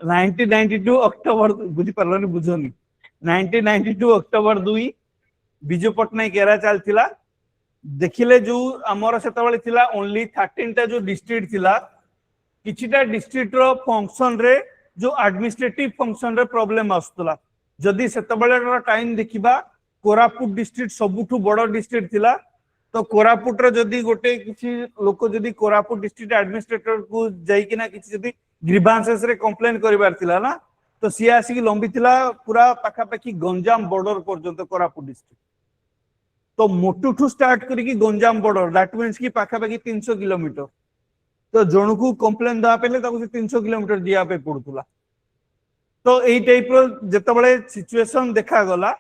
1992 अक्टोबर बुझी पारलनी बुझोनी 1992 अक्टोबर 2 बिजू पटनायक एरा चलथिला देखिले जो हमर सेतबेले थिला ओनली 13 टा जो डिस्ट्रिक्ट थिला किछिटा डिस्ट्रिक्ट रो फंक्शन रे जो एडमिनिस्ट्रेटिव फंक्शन रे प्रॉब्लम आस्तला जदी सेतबेले टाइम देखिबा कोरापुट डिस्ट्रिक्ट सबुठु बड़ डिस्ट्रिक्ट थिला तो कोरापुट रे जदी गोटे किछि लोक जदी कोरापुट डिस्ट्रिक्ट एडमिनिस्ट्रेटर को जाई किना किछि जदी ग्रीवांसेस रे कंप्लेन करिबार थिला ना तो सी आसी की लंबी थिला पूरा पाखा पाखी गंजाम बॉर्डर पर्यंत कोरापुट डिस्ट्रिक्ट तो मोटुठू स्टार्ट करिकी गंजाम बॉर्डर दैट मींस की पाखा पाखी 300 किलोमीटर तो जणकू कंप्लेन दा पेले ताको 300 किलोमीटर दिया पे पड़तुला तो एई टाइप रो जतबेले सिचुएशन देखा गला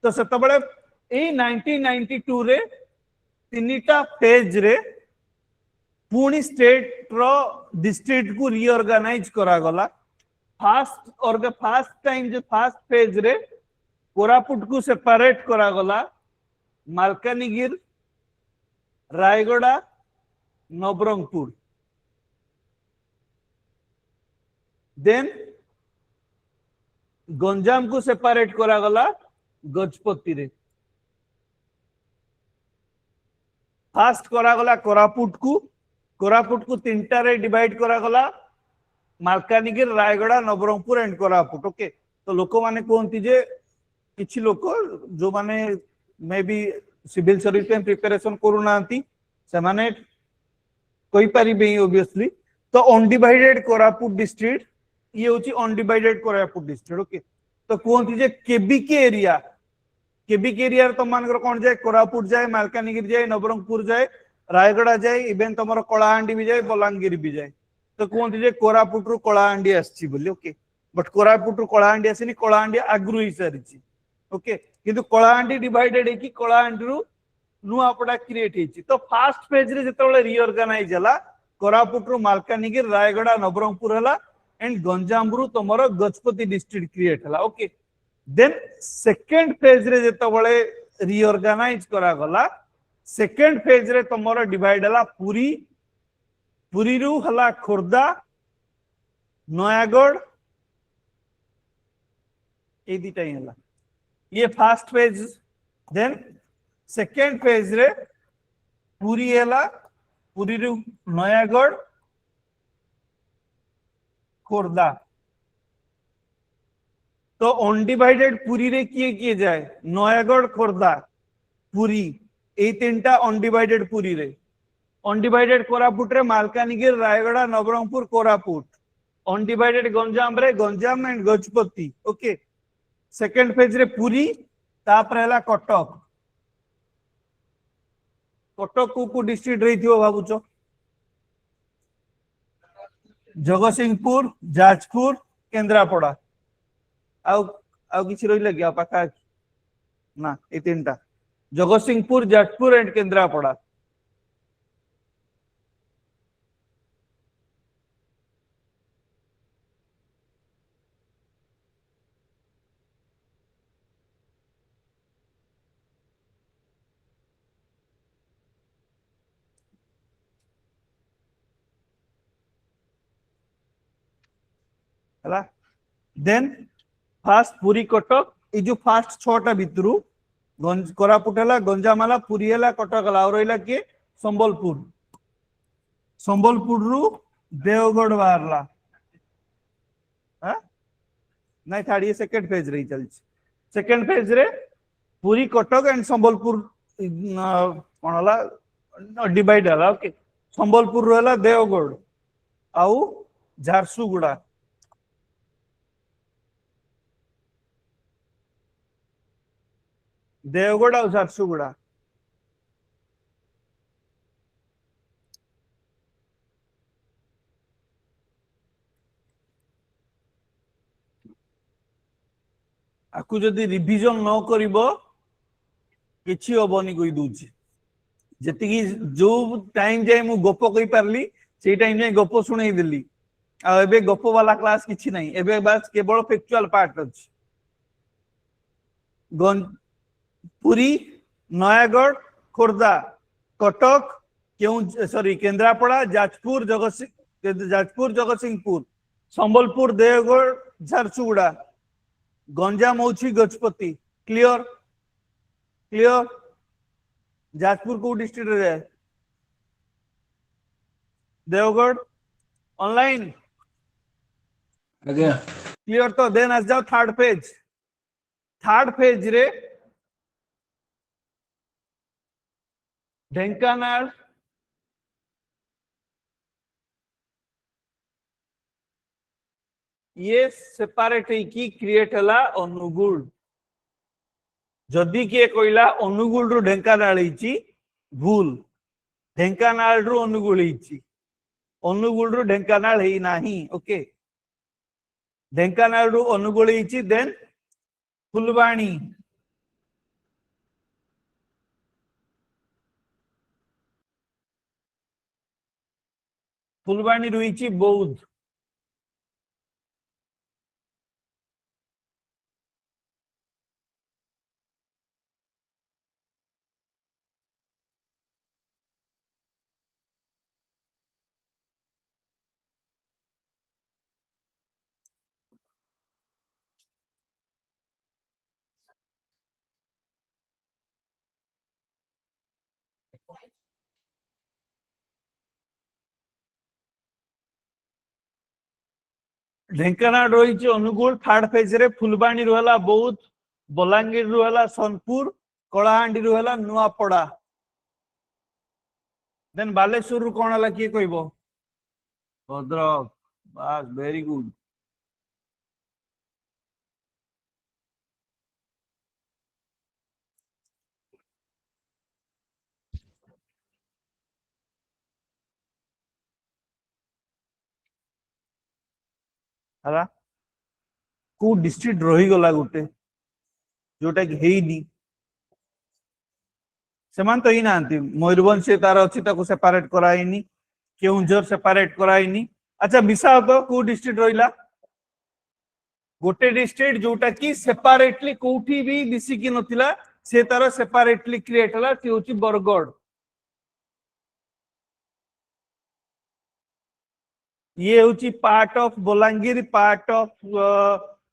तो सेतबेले ए 1992 रे तीनटा फेज रे पुणी स्टेट रो डिस्ट्रिक्ट को रीऑर्गेनाइज करा गला फर्स्ट टाइम जो फर्स्ट फेज रे कोरापुट को सेपरेट करा गला मालकानगिर रायगड़ा नवरंगपुर देन गंजाम को सेपरेट करा गला गजपति रे फास्ट करा गला कोरापुट को तीनटा रे डिवाइड करा गला मालकानगिर रायगड़ा नवरंगपुर एंड कोरापुट ओके तो लोक माने कहती जे किछि लोक जो माने मे बी सिविल सर्विस पे प्रिपरेशन करू नांती से माने कोई परिबे ऑब्वियसली तो अनडिवाइडेड कोरापुट डिस्ट्रिक्ट ये होची अनडिवाइडेड कोरापुट डिस्ट्रिक्ट ओके तो कहती जे केबीके एरिया तो मानकर कौन जाए कोरापुट जाए मालकानगिर जाए नवरंगपुर जाए रायगड़ा जाए इवेन तुम कलाहांडी भी जाए बलांगीर भी जाए तो कहते जे कोरापुट रु कलाहांडी आसी बोली ओके बट कोरापुट रु कलाहांडी आसीनी कलाहांडी आगु ही सारी ओके किंतु कलाहांडी डिवाइडेड है कि कलाहांडी रु नुआपड़ा क्रिएट हेची तो फर्स्ट फेज रे जेतेबेले रीऑर्गेनाइज हला कोरापुट रु मालकानगिर रायगड़ा नवरंगपुर हला एंड गंजाम रु तमरो गजपति डिस्ट्रिक्ट क्रिएट हला ओके देन सेकंड फेज रे जेतेबेले रीऑर्गेनाइज करा गला सेकंड फेज रे तमरो डिवाइड हला पुरी रु हला खोर्धा नयागढ़ ए दिटा ही हला ये first phase then second phase रे पुरी हला पुरी रु नयागढ़ खोर्धा तो अनडिवाइडेड पुरी रे किए जाए नयागढ़ खोर्धा पुरी ए तीनटा अनडिवाइडेड पुरी रे अनडिवाइडेड कोरापुट रे मालकानगिर रायगड़ा नवरंगपुर कोरापुट अनडिवाइडेड गंजाम रे Ganjam and Gajapati okay second phase रे पुरी तापर हला कटक कटक को डिस्ट्रिक्ट रही थियो भाबुचो जगतसिंहपुर जाजपुर केंद्रापड़ा आउ किसी रही लगे पाखा ना ये तीनटा जगतसिंहपुर जाजपुर एंड केंद्रापड़ा हला देन फास्ट पुरी कटक ये जो फास्ट छटा भितरु कोरापुट हला गंजाम हला पुरी हला कटक हला और रहिला के संबलपुर रु देवगढ़ बाहरला नहीं थार्ड ये सेकंड फेज रही चल सेकंड फेज रे पुरी कटक एंड संबलपुर कोन हला डिवाइड हला ओके संबलपुर रु हला देवगढ़ आउ झारसुगुड़ा देवगढ़ और झारसुगुड़ा आकु जदि रिविजन न करिबो किछि होबनी कोइ दूची जति जो टाइम जाय मु गप कहि पारली से टाइम जाय गप सुनै देली आ एबे गप वाला क्लास किछि नै एबे बस केवल फैक्चुअल पार्ट अछि पुरी नयागढ़ खोर्धा कटक क्यों सॉरी केंद्रापड़ा जाजपुर जगतसिंहपुर संबलपुर देवगढ़ झारसुगुड़ा गंजाम होची गजपति क्लियर क्लियर जाजपुर को डिस्ट्रिक्ट रे जाए देवगढ़ ऑनलाइन आज्ञा क्लियर तो देन आज जाओ थर्ड पेज रे ढेंकानाल ये सेपरेट की क्रिएट हला अनुगुल जदि किए कहला अनुगुल रु ढेंकानाल हिची भूल ढेंकानाल रु अनुगुल हिची अनुगुल रु ढेंकानाल ही नाही ओके ढेंकानाल रु अनुगुल हिची देन फुलवाणी फुलबाणी रही बौद्ध ढेंकानाल रही अनुगुल थर्ड फेज रे फुलबाणी रहा बौद्ध बलांगीर रहा सोनपुर कलाहांडी रहा नुआपड़ा देन बालेश्वर कौन है किए कहब भद्रक बस वेरी गुड है को डिस्ट्रिक्ट रही गला गोटे जोटा कि हेनी सेमान तो ही ना मयूरभंज से तार अच्छी सेपरेट कराइनी केउंझर सेपरेट कराइनी अच्छा मिसा तो को डिस्ट्रिक्ट रहिला गोटे डिस्ट्रिक्ट जोटा कि सेपरेटली कोठी भी मिसिकी नथिला से तार सेपरेटली क्रिएट हला से होची बरगढ़ ये होची part of Balangir part of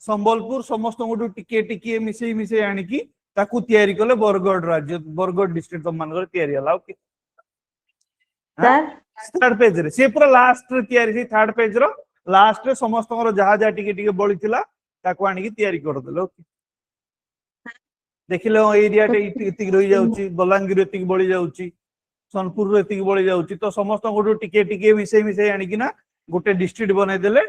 Sambalpur समस्त को टिके टिके मिसे मिसे आनी की ताकू तैयारी कले बरगढ़ राज्य बरगढ़ डिस्ट्रिक्ट मानकर तैयारी हला ओके सर थर्ड पेज रे से पूरा लास्ट रे तैयारी थी थर्ड पेज रो लास्ट रे समस्त जहा जहा टिके टिके बळी थिला ताकू आनी की तैयारी कर देले ओके देखिले एरिया टे इतिक रही जाउची बलांगीर इतिक बळी जाउची सोनपुर रे इतिक बळी जाउची तो समस्त को टिके टिके मिसे मिसे आनी की ना गोटे डिस्ट्रिक्ट बनै देले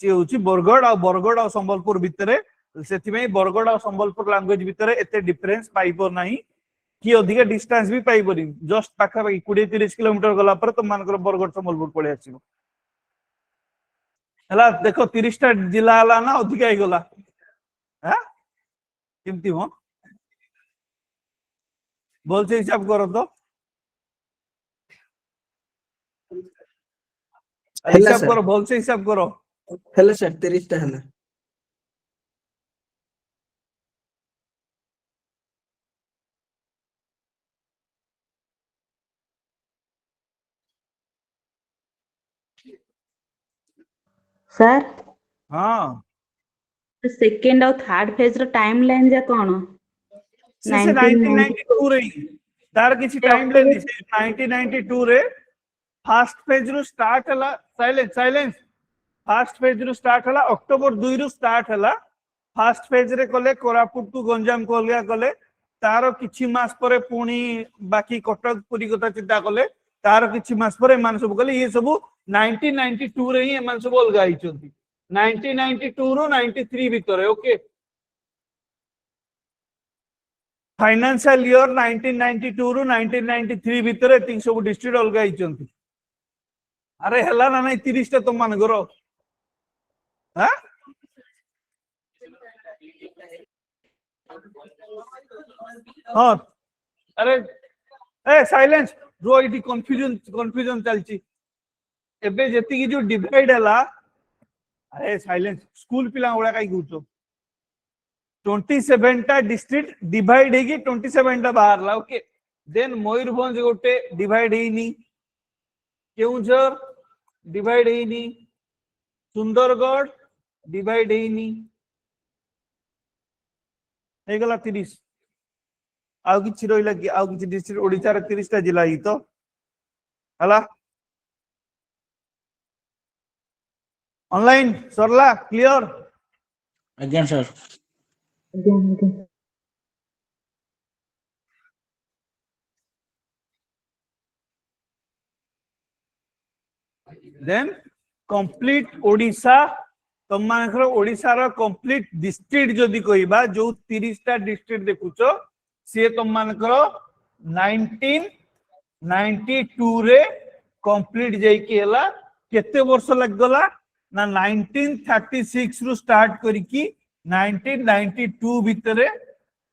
सी होची बरगढ़ आ संबलपुर भितरे से बरगढ़ आ संबलपुर लैंग्वेज भितर एते डिफरेंस पाइपर नहीं कि अधिक डिस्टेंस भी पाइबरी जस्ट पाखापाखि 20-30 किलोमीटर गला पर तुम मानकर बरगढ़ संबलपुर पड़े आसीबो हला देखो 30 टा जिला हला ना अधिक आई गला हां केमती हो बोल से हिसाब करो तो हिसाब करो बोल से हिसाब करो हेलो सर 30 टा है सर हाँ सेकेंड और थर्ड फेज रो टाइमलाइन जा कोन से 1992 रे तार किछि टाइमलाइन दिसे 1992 रे फर्स्ट फेज रो स्टार्ट हला साइलेंस फर्स्ट फेज रो स्टार्ट हला अक्टोबर 2 रो स्टार्ट हला फर्स्ट फेज रे कले कोरापुट टू गंजाम को अलगा कले तार किछि मास परे पुणी बाकी कटक पुरी कथा चिंता कले तार किछि मास परे मान सब कले ये सब 1992 रे ही मान सब अलगा आइचंती 1992 रो 93 भीतर ओके फाइनेंशियल ईयर 1992 रो 1993 भीतर एतिक सब डिस्ट्रिक्ट अलगा आइचंती अरे हला ना नहीं 30 टा तुम मान करो हां हां अरे ए साइलेंस रो इटी कंफ्यूजन चलची एबे जेति की जो डिवाइड हला अरे साइलेंस स्कूल पिला ओडा काई गुचो 27 टा डिस्ट्रिक्ट डिवाइड हेगी 27 टा बाहर ला ओके देन मयूरभंज गोटे डिवाइड हेनी केउंझर डिवाइड हेनी सुंदरगढ़ डिवाइड हेनी हे गला 30 आउ किछि रहिला कि आउ किछि डिस्ट्रिक्ट ओडिसा रे 30 टा जिला ही तो हला ऑनलाइन सरला clear again sir then complete Odisha तुम मानकर ओडिसा रो कंप्लीट डिस्ट्रिक्ट जदी कहबा जो 30 टा डिस्ट्रिक्ट देखुचो से तुम मानकर 1992 रे कंप्लीट जाई के हला केते वर्ष लग गला ना 1936 रु स्टार्ट करिकी 1992 भितरे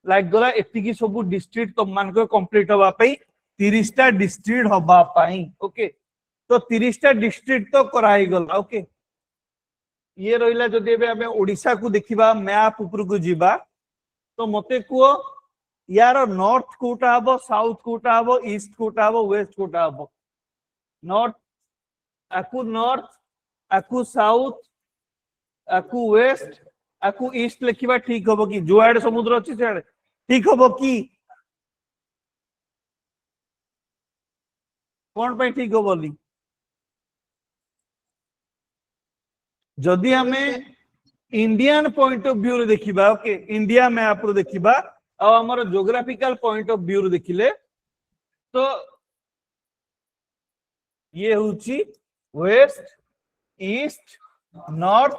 लग गला एतिकी सब डिस्ट्रिक्ट तुम मानकर कंप्लीट होबा पई 30 टा डिस्ट्रिक्ट होबा पई ओके तो 30टा डिस्ट्रिक्ट तो कराई गला ओके ये रहिला जदि एबे हमें ओडिसा को देखिबा मैप ऊपर को जीवा तो मते को यार नॉर्थ कोटा हबो साउथ कोटा हबो ईस्ट कोटा हबो वेस्ट कोटा हबो नॉर्थ आकु साउथ आकु वेस्ट आकु ईस्ट लिखिबा ठीक हबो कि जुआड समुद्र अछि सेड ठीक हबो कि कोन पे ठीक हबोली जदि हमें इंडियन पॉइंट ऑफ व्यू रे देखिबा ओके इंडिया मैप रो देखिबा आ हमर ज्योग्राफिकल पॉइंट ऑफ व्यू रे देखिले तो ये होची west east north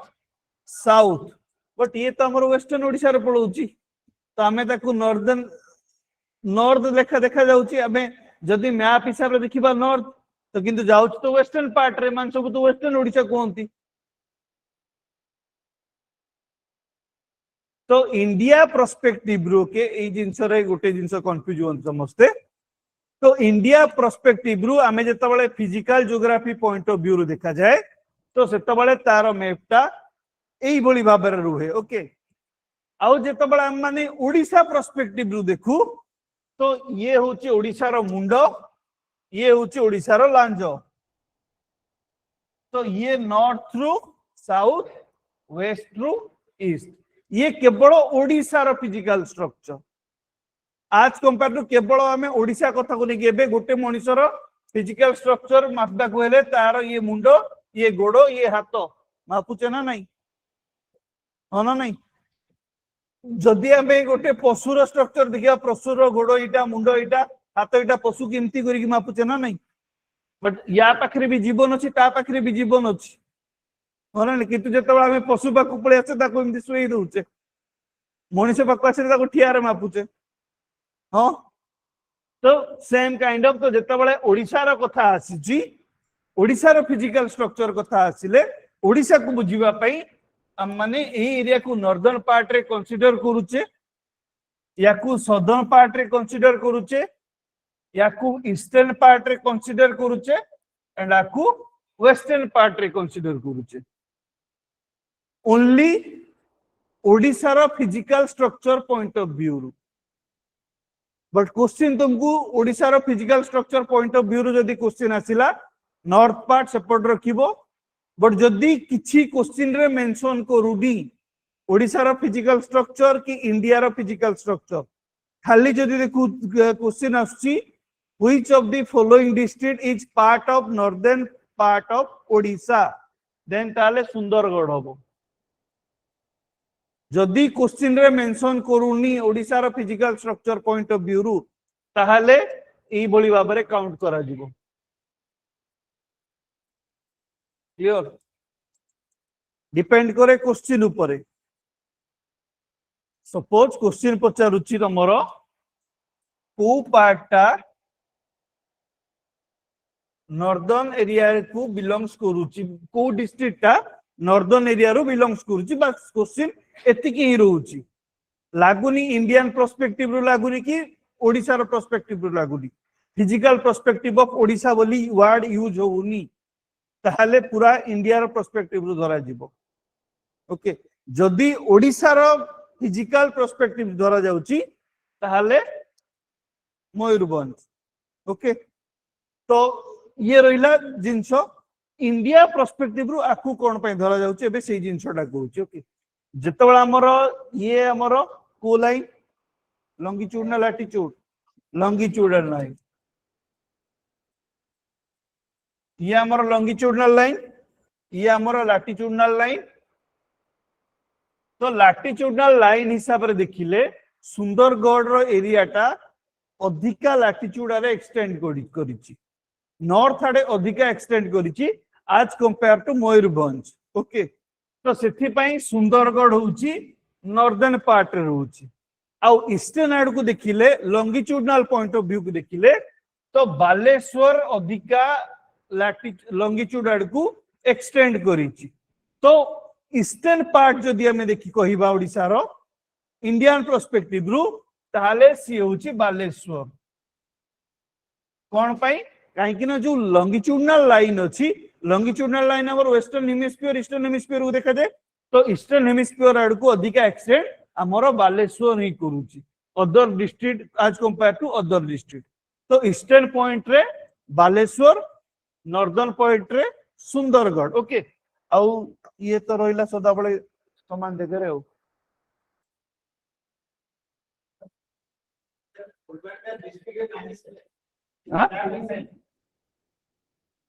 south but ये तो हमर वेस्टर्न ओडिसा रे पड़ोची तो हमें ताकू नॉर्दर्न नॉर्थ देखा जाउची हमें जदि मैप हिसाब रे देखिबा नॉर्थ तो किंतु जाउची तो वेस्टर्न पार्ट रे मान सब तो वेस्टर्न ओडिसा कोंती तो इंडिया पर्सपेक्टिव रो के ए जिंस रे गोटे जिंस कंफ्यूज होन समस्ते तो इंडिया पर्सपेक्टिव रो आमे जता बळे physical geography point of view रो देखा जाए तो सेता बळे तार मैपटा एई बोली भाबरे रुहे ओके आउ जता बळे हम माने ओडिसा पर्सपेक्टिव रो देखु तो ये होची ओडिसा रो मुंडो ये होची ओडिसा रो लांजो तो ये नॉर्थ रू साउथ वेस्ट रू ईस्ट ये केवल ओडिसा रो फिजिकल स्ट्रक्चर आज कंपेयर टू केवल आमे ओडिसा कथा को नहीं एबे गोटे मनुष्यर फिजिकल स्ट्रक्चर मापदा को हेले तार ये मुंडो ये गोड़ो ये हाथ मापुचे ना नहीं हाँ ना नहीं जदि आमे गोटे पशुर स्ट्रक्चर देखिया पशुर गोड़ो इटा मुंडो इटा हाथ इटा पशु केमती करिक मापुचे ना नहीं बट या पाखरे भी जीवन अछि ता पाखरे भी जीवन अछि हाँ किंतु जो आम पशु पाक पड़े आसे एमती शुई दौचे मनीष पाक आसे ठियारे मापुचे हाँ तो सेम काइंड ऑफ तो जिते ओडिशार कथा आसी ओडिशार फिजिकल स्ट्रक्चर कथा आसिले ओडिशा को बुझीबा पई हम माने ए एरिया को नॉर्दर्न पार्ट रे कंसीडर करूचे याकू सदर्न पार्ट रे कंसीडर करूचे याकू ईस्टर्न पार्ट रे कंसीडर करूचे एंड याकू वेस्टर्न पार्ट रे कंसीडर करूचे ओनली ओडिशार physical structure point of view but question तुमको ओडिशार physical structure point of view जदि क्वेश्चन आसिला नॉर्थ पार्ट सेपट रखिबो बट जदि किछि क्वेश्चन रे मेंशन करूडी ओडिशार फिजिकल स्ट्रक्चर कि इंडिया रो फिजिकल स्ट्रक्चर खाली जदि देखु क्वेश्चन आछि which of the following district is part of northern part of Odisha then ताले सुंदरगढ़ हबो जदि क्वेश्चन रे मेंशन करूनी ओडिशार physical structure point of view रु ताहाले एई बोली बाबरे काउंट करा जिवो क्लियर डिपेंड करे क्वेश्चन ऊपर सपोज क्वेश्चन पचारुची तमर को पार्टटा नॉर्दर्न एरिया को बिलोंग्स करूची को डिस्ट्रिक्ट टा नॉर्दर्न एरिया रो बिलोंग्स करूची बस क्वेश्चन एतिकी ही रहउची लागुनी इंडियन पर्सपेक्टिव रो लागुनी कि ओडिसा रो पर्सपेक्टिव रो लागुनी फिजिकल पर्सपेक्टिव ऑफ ओडिसा बोली वर्ड यूज होउनी ताहाले पूरा इंडिया रो पर्सपेक्टिव रो धरा जिवो ओके जदी ओडिसा रो फिजिकल पर्सपेक्टिव धरा जाउची ताहाले मयूरभंज ओके तो ये रहिला जिंस इंडिया पर्सपेक्टिव रो आकु कोन पे धरा जाउची एबे सेही जिंसटा कहउची ओके जितेबाला आमर ये आमर को लाइन लंगिट्यूड ना लैटिट्यूड लंगिट्यूडल लाइन ये आमर लंगिट्यूडनल लाइन ये आमर लैटिट्यूडनल लाइन तो लैटिट्यूडनल लाइन हिसाब रे देखिले सुंदरगढ़ रो एरियाटा अधिका लैटिट्यूड रे एक्सटेंड करिछि नॉर्थ आडे अधिका एक्सटेंड करिछि आज कंपेयर टू मयूरभंज ओके तो सेथिपाई सुंदरगढ़ होउची नॉर्दर्न पार्ट रे होउची आउ ईस्टर्न आड को देखिले लॉन्गिट्यूडनल पॉइंट ऑफ व्यू को देखिले तो बालेश्वर अधिका लॉन्गिट्यूड आड को एक्सटेंड करिछि तो ईस्टर्न पार्ट जदि हमें देखि कहिबा ओडिसा रो इंडियन पर्सपेक्टिव रु ताहाले सी होउची बालेश्वर कोन पाई कहीं जो लंगिट्यूडनल लाइन अच्छी लंगिट्यूडनल लाइन आम वेस्टर्न हेमिस्फीयर ईस्टर्न हेमिस्फीयर को देखा जाए तो ईस्टर्न हेमिस्फीयर आड़ को अधिक एक्सटेंड आमर बालेश्वर ही करूची अदर डिस्ट्रिक्ट आज कंपेयर टू अदर डिस्ट्रिक्ट तो ईस्टर्न पॉइंट रे बालेश्वर नॉर्दर्न पॉइंट रे सुंदरगढ़ ओके आउ ये तो रहिला सदा बळे समान जगह रे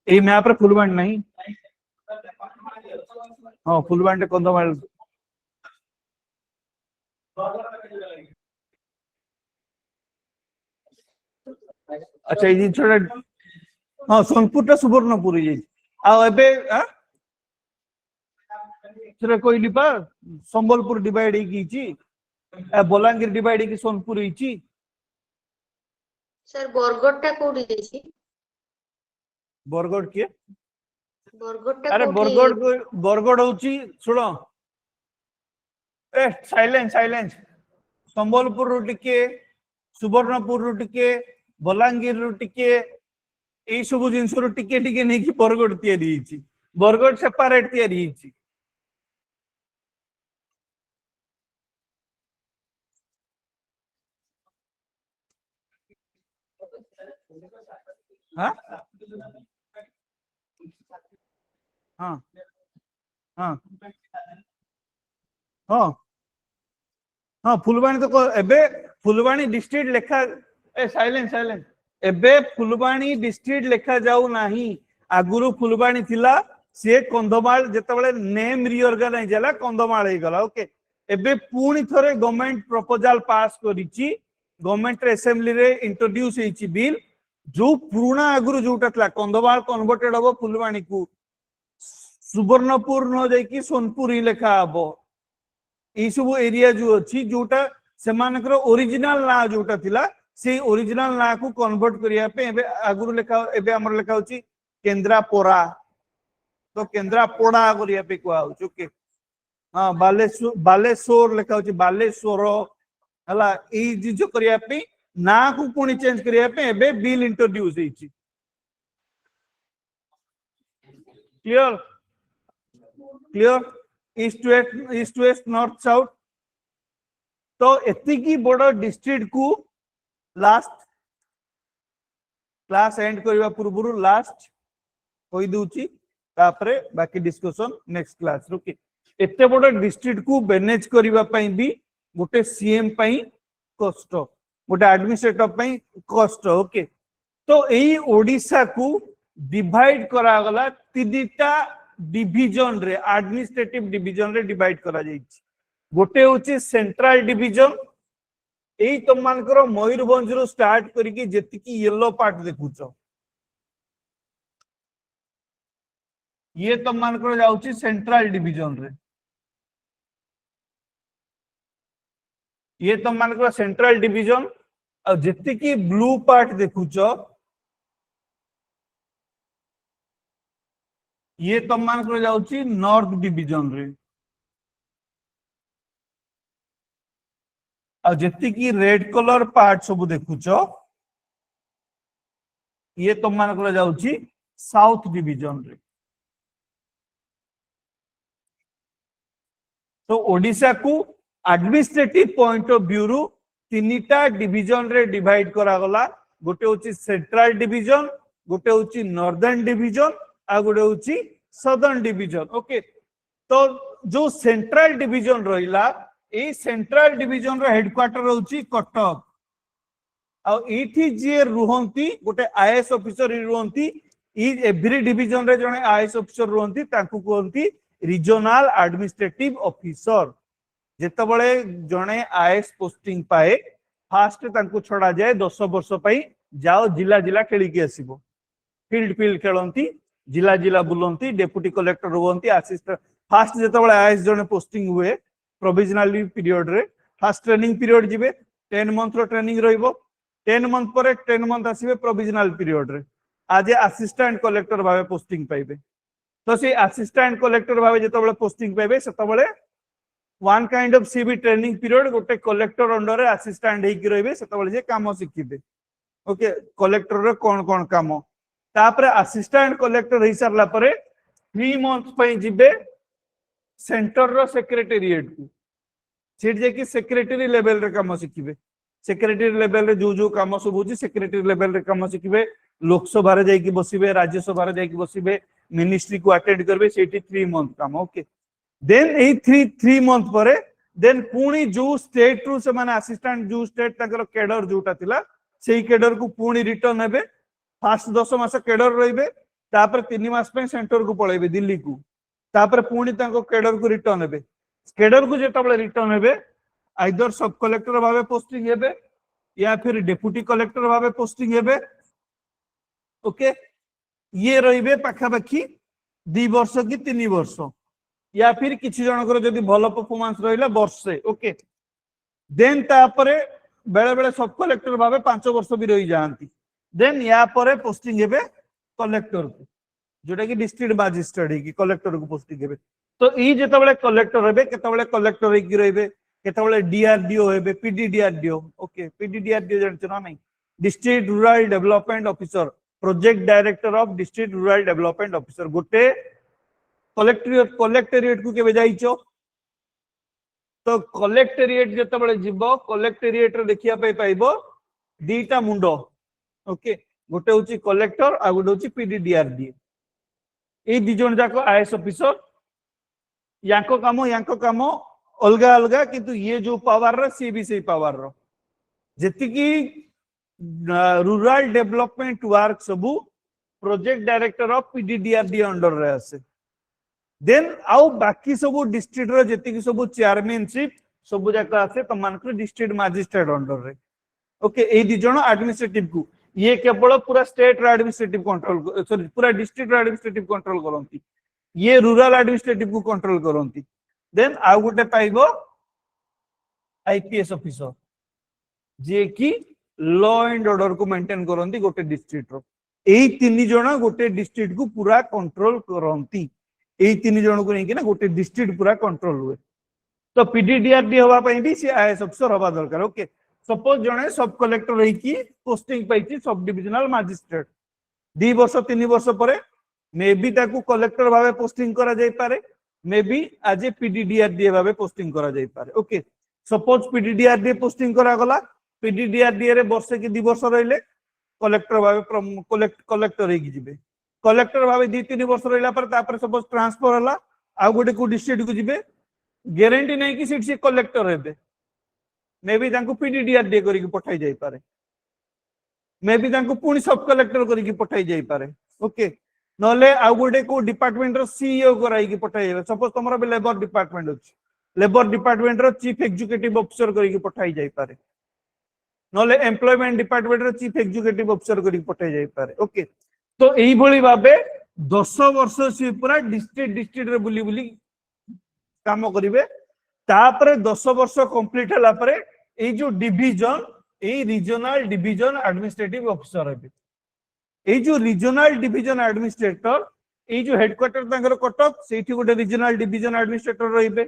ए मैप रे फुलबाणी नहीं हाँ फुलबाणी रे कंधमाल अच्छा ये जिनछटा हाँ सोनपुर टा सुवर्णपुर ये आ एबे सेटा कोइली पा संबलपुर डिवाइड हेकी बलांगीर डिवाइड हेकी सोनपुर हेची सर बरगड टा कोडी देसी बरगड़ किए बरगड टा अरे बरगड़ होची सुनो ए साइलेंस साइलेंस संबलपुर रु टिके सुवर्णपुर रु टिके बलांगीर रु टिके एई सब जिंस रु टिके टिके नै कि बरगड़ तयारी हिची बरगड़ सेपरेट तयारी हिची हाँ हाँ हाँ हाँ हाँ फुलबाणी तो एबे फुलबाणी डिस्ट्रिक्ट लेखा ए साइलेंस साइलेंस एबे फुलबाणी डिस्ट्रिक्ट लेखा जाऊ नाही आगुरु फुलबाणी थिला से कंधमाल जेतेबेले नेम रिऑर्गेनाइज होला कंधमाल हे गला ओके एबे पूणी थरे गवर्नमेंट प्रपोजल पास करिछि गवर्नमेंट असेंबली रे इंट्रोड्यूस हेछि बिल जो पुराना आगुरु जोटा थला कंधमाल कन्वर्टेड हबो फुलबाणी को सुवर्णपुर न जाइकी सोनपुर ही लेखा हबो ई सब एरिया जो अछि जोटा सेमानकर ओरिजिनल ना जोटा थिला से ओरिजिनल ना को कन्वर्ट करिया पे एबे आगुरु लेखा एबे हमर लेखा होची केंद्रापोड़ा तो केंद्रापोड़ा करिया पे को आउ ओके हां बालेश्वर लेखा होची बालेश्वर हला ई जो करिया पे ना को पुणी चेंज करिया पे एबे बिल इंट्रोड्यूस हेची clear clear east west north south तो एतिकी बड़ डिस्ट्रिक्ट को लास्ट क्लास एंड करबा पूर्व लास्ट होई दूची तापरे बाकी डिस्कशन नेक्स्ट क्लास रुके एते बड़ डिस्ट्रिक्ट को मैनेज करबा पई भी गोटे सीएम पई कष्ट गोटे एडमिनिस्ट्रेटर पई कष्ट ओके तो एई ओडिसा को डिवाइड करा गला तीनटा डिवीजन रे एडमिनिस्ट्रेटिव डिवीजन रे डिवाइड करा जाईछि गोटे होची सेंट्रल डिवीजन एई तुम मानकर मयूरभंज रो स्टार्ट करिकि जेतिकी येलो पार्ट देखुछ ये तुम मानकर जाउछि सेंट्रल डिवीजन रे ये तुम मानकर सेंट्रल डिवीजन और जेतिकी ब्लू पार्ट देखुछ ये तुम मानकर जाउछि नॉर्थ डिवीजन रे और जेतिकी रेड कलर पार्ट सब देखुछ ये तुम मानकर जाउछि साउथ डिवीजन रे तो ओडिशा को एडमिनिस्ट्रेटिव पॉइंट ऑफ व्यू रु तीनटा डिवीजन रे डिवाइड करा गला गोटे होची सेंट्रल डिवीजन गोटे होची नॉर्दर्न डिवीजन आ गोटे होची सदर्न डिवीजन ओके तो जो सेंट्रल डिवीजन रहिला ए सेंट्रल डिवीजन रो हेडक्वार्टर होची कटक आ एठी जे रुहंती गोटे आईएएस ऑफिसर रुहंती ई एवरी डिवीजन रे जने आईएएस ऑफिसर रुहंती ताकू कहंती रीजनल एडमिनिस्ट्रेटिव ऑफिसर जेतबळे जने आईएएस पोस्टिंग पाए फास्ट तांकू छडा जाए 10 वर्ष पई जाओ जिला जिला खेली के आसीबो फील्ड खेलंती जिला जिला बुलंती डेप्यूटी कलेक्टर रुहंती असिस्टेंट फास्ट जेतबळे आईएएस जने पोस्टिंग हुए प्रोविजनल पीरियड रे फास्ट ट्रेनिंग पीरियड जिवे 10 मंथ रो ट्रेनिंग रहिबो 10 मंथ पर 10 मंथ आसीबे प्रोविजनल पीरियड रे आज असिस्टेंट कलेक्टर भाबे पोस्टिंग पाइबे तो से असिस्टेंट कलेक्टर भाबे जेतबळे पोस्टिंग पाइबे सेतबळे वन काइंड ऑफ सीबी ट्रेनिंग पीरियड गोटे कलेक्टर अंडर रे असिस्टेंट हेकि रहिबे सेतबळे जे काम शिखिबे ओके कलेक्टर रे कोन कोन काम तापरे असिस्टेंट कलेक्टर हो सारा पर 3 मंथ पे जिबे सेंटर रो सेक्रेटेरिएट को सीट जे कि सेक्रेटरी लेवल रे काम शिखिबे सेक्रेटरी लेवल रे जो काम सब होची सेक्रेटरी लेवल रे काम शिखिबे लोकसभा रे जाई कि बसिबे राज्यसभा रे जाई कि बसिबे मिनिस्ट्री को अटेंड करबे सेठी 3 मंथ काम ओके देन ए 3 मंथ परे देन पुणी जो स्टेट रु से माने असिस्टेंट जो स्टेट तकर कैडर जोटा थिला सेही कैडर को पुणी रिटर्न हेबे फास्ट 10 मास कैडर रहिबे तापर 3 मास पे सेंटर को पळेबे दिल्ली को तापर पुणी तांको कैडर को रिटर्न हेबे कैडर को जेतबले रिटर्न हेबे आइदर सब कलेक्टर भाबे पोस्टिंग हेबे या फिर डेप्यूटी कलेक्टर भाबे पोस्टिंग हेबे ओके ये रहिबे पाखा पाखी 2 वर्ष की 3 वर्ष या फिर किछि जनकर जदी भलो परफॉर्मेंस रहिला वर्षे ओके देन तापरे बेले बेले सब कलेक्टर भाबे 5 वर्ष भी रही जांती देन या परे पोस्टिंग हेबे कलेक्टर को जोटा कि डिस्ट्रिक्ट मजिस्ट्रेट की कलेक्टर को पोस्टिंग हेबे तो ई जेतबेले कलेक्टर हेबे केतबेले कलेक्टर हे की रहिबे केतबेले डीआरडीओ हेबे पीडीडीआरडीओ ओके पीडीडीआरडीओ जानछ ना नहीं district rural development officer project director of district rural development officer गोटे कलेक्टेरिएट को केबे जाइछो तो कलेक्टेरिएट जेतबेले जिवो कलेक्टेरिएट रे देखिया पे पाइबो दीटा मुंडो ओके गोटे होची कलेक्टर आ गोटे होची पीडीडीआरडी ए दि जन जाको आईएएस ऑफिसर यांको काम अलगा अलगा किंतु ये जो पावर रे सी भी से पावर रो जेति की रूरल डेवलपमेंट वर्क सबु प्रोजेक्ट डायरेक्टर ऑफ पीडीडीआरडी अंडर रे आसे देन आउ बाकी सबु डिस्ट्रिक्ट रो जेति की सबु चेयरमैनशिप सबु जाको आसे तमान को डिस्ट्रिक्ट मजिस्ट्रेट अंडर रे ओके ए दि जन एडमिनिस्ट्रेटिव को ये केवल पूरा स्टेट रो एडमिनिस्ट्रेटिव कंट्रोल सॉरी पूरा डिस्ट्रिक्ट रो एडमिनिस्ट्रेटिव कंट्रोल करंती ये रूरल एडमिनिस्ट्रेटिव को कंट्रोल करंती देन आउ गोटे पाइबो आईपीएस ऑफिसर जे कि लॉ एंड ऑर्डर को मेंटेन करंती गोटे डिस्ट्रिक्ट रो एई 3 जण गोटे डिस्ट्रिक्ट को पूरा कंट्रोल करंती एई 3 जण को नहीं कि ना गोटे डिस्ट्रिक्ट पूरा कंट्रोल हुए तो पीडीडीआरडी हवा पई भी से आईएएस ऑफिसर हवा दरकार ओके सपोज जणे सब कलेक्टर रही की पोस्टिंग पाइछि सब डिविजनल मजिस्ट्रेट 2 वर्ष 3 वर्ष परे मे बी ताकू कलेक्टर भाबे पोस्टिंग करा जाय पारे मे बी आज ए पीडीडीआरडी भाबे पोस्टिंग करा जाय पारे ओके सपोज पीडीडीआरडी पोस्टिंग करा गला पीडीडीआरडी रे वर्ष की 2 वर्ष रहिले कलेक्टर भाबे कलेक्टर हे की जिबे कलेक्टर भाबे 2-3 वर्ष रहिला पर तापर सपोज ट्रांसफर हला आ गोटे को डिस्ट्रिक्ट को जिबे गारंटी नै कि सीट से कलेक्टर हेबे मे बी तांको पीडीडीआरडी करी के पठाई जाय पारे मे बी तांको पुनी सब कलेक्टर करी के पठाई जाय पारे ओके नले आ गोटे को डिपार्टमेंट रो सीईओ कराई के पठाई सपोज तमरा बे लेबर डिपार्टमेंट अछि लेबर डिपार्टमेंट रो चीफ एग्जीक्यूटिव ऑफिसर करी के पठाई जाय पारे नले एम्प्लॉयमेंट डिपार्टमेंट रो चीफ एग्जीक्यूटिव ऑफिसर करी के पठाई जाय पारे ओके तो एई भली भाबे 10 वर्ष से पूरा डिस्ट्रिक्ट रे बुली बुली काम करिवे तापरे 10 वर्ष कंप्लीट हला परे ए जो division A regional division administrative officer हेबे ए जो रीजनल डिवीजन एडमिनिस्ट्रेटर ए जो हेडक्वार्टर तांकर कटक सेठी गोटे रीजनल डिवीजन एडमिनिस्ट्रेटर रहिबे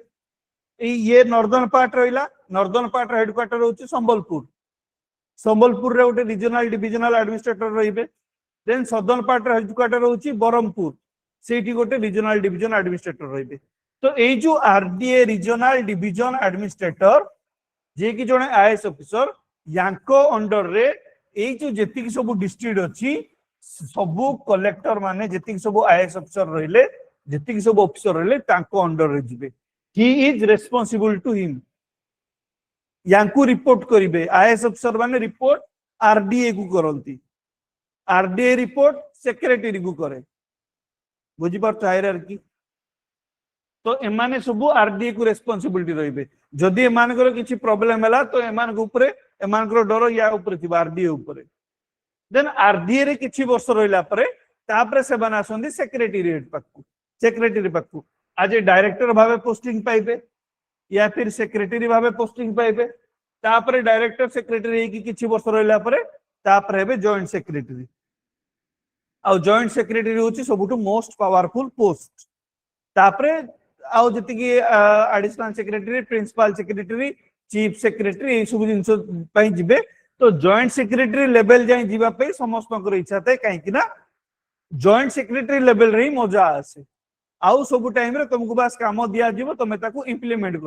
ए ये नॉर्दर्न पार्ट रहिला नॉर्दर्न पार्ट हेडक्वार्टर होची संबलपुर रे गोटे रीजनल डिवीजनल एडमिनिस्ट्रेटर रहिबे देन सदर्न पार्ट हेडक्वार्टर होची बरहमपुर सेठी गोटे रीजनल डिवीजन एडमिनिस्ट्रेटर रहिबे तो ए जो आरडीए रीजनल डिवीजन एडमिनिस्ट्रेटर जे कि जने आईएएस ऑफिसर यांको अंडर रे ए जो जेतिक सब डिस्ट्रिक्ट अछि सबु कलेक्टर माने जेतिक सब आईएएस ऑफिसर रहिले जेतिक सब ऑफिसर रहिले तांको अंडर रे जिबे he is responsible to him यांको रिपोर्ट करिवे आईएएस ऑफिसर माने रिपोर्ट आरडीए को करंती आरडीए रिपोर्ट सेक्रेटरी को करे बुझी पर हायरार्की तो एमाने सब आरडीए को रेस्पोंसिबिलिटी रहिबे जदि एमानकर किछि प्रॉब्लम हला तो एमान को ऊपर एमानकर डर या ऊपर थी आरडीए ऊपर देन आरडीए रे किछि वर्ष रहिला परे तापरे से बना आसंदी सेक्रेटेरिएट पाकू सेक्रेटरी पाकू आज डायरेक्टर भाबे पोस्टिंग पाइबे या फिर सेक्रेटरी भाबे पोस्टिंग पाइबे तापरे डायरेक्टर सेक्रेटरी की किछि वर्ष रहिला परे तापरे हेबे जॉइंट सेक्रेटरी आ जॉइंट सेक्रेटरी होची सबुटु मोस्ट पावरफुल पोस्ट तापरे आउ जति की additional secretary principal secretary chief secretary ए सब जिंस पई जिबे तो जॉइंट सेक्रेटरी लेवल जाय जिबा पे समस्त को इच्छा थाए काहे कि ना जॉइंट सेक्रेटरी लेवल रे ही मजा आसे आउ सब टाइम रे तुमको बस काम दिया जीवो तुमे ताको इंप्लीमेंट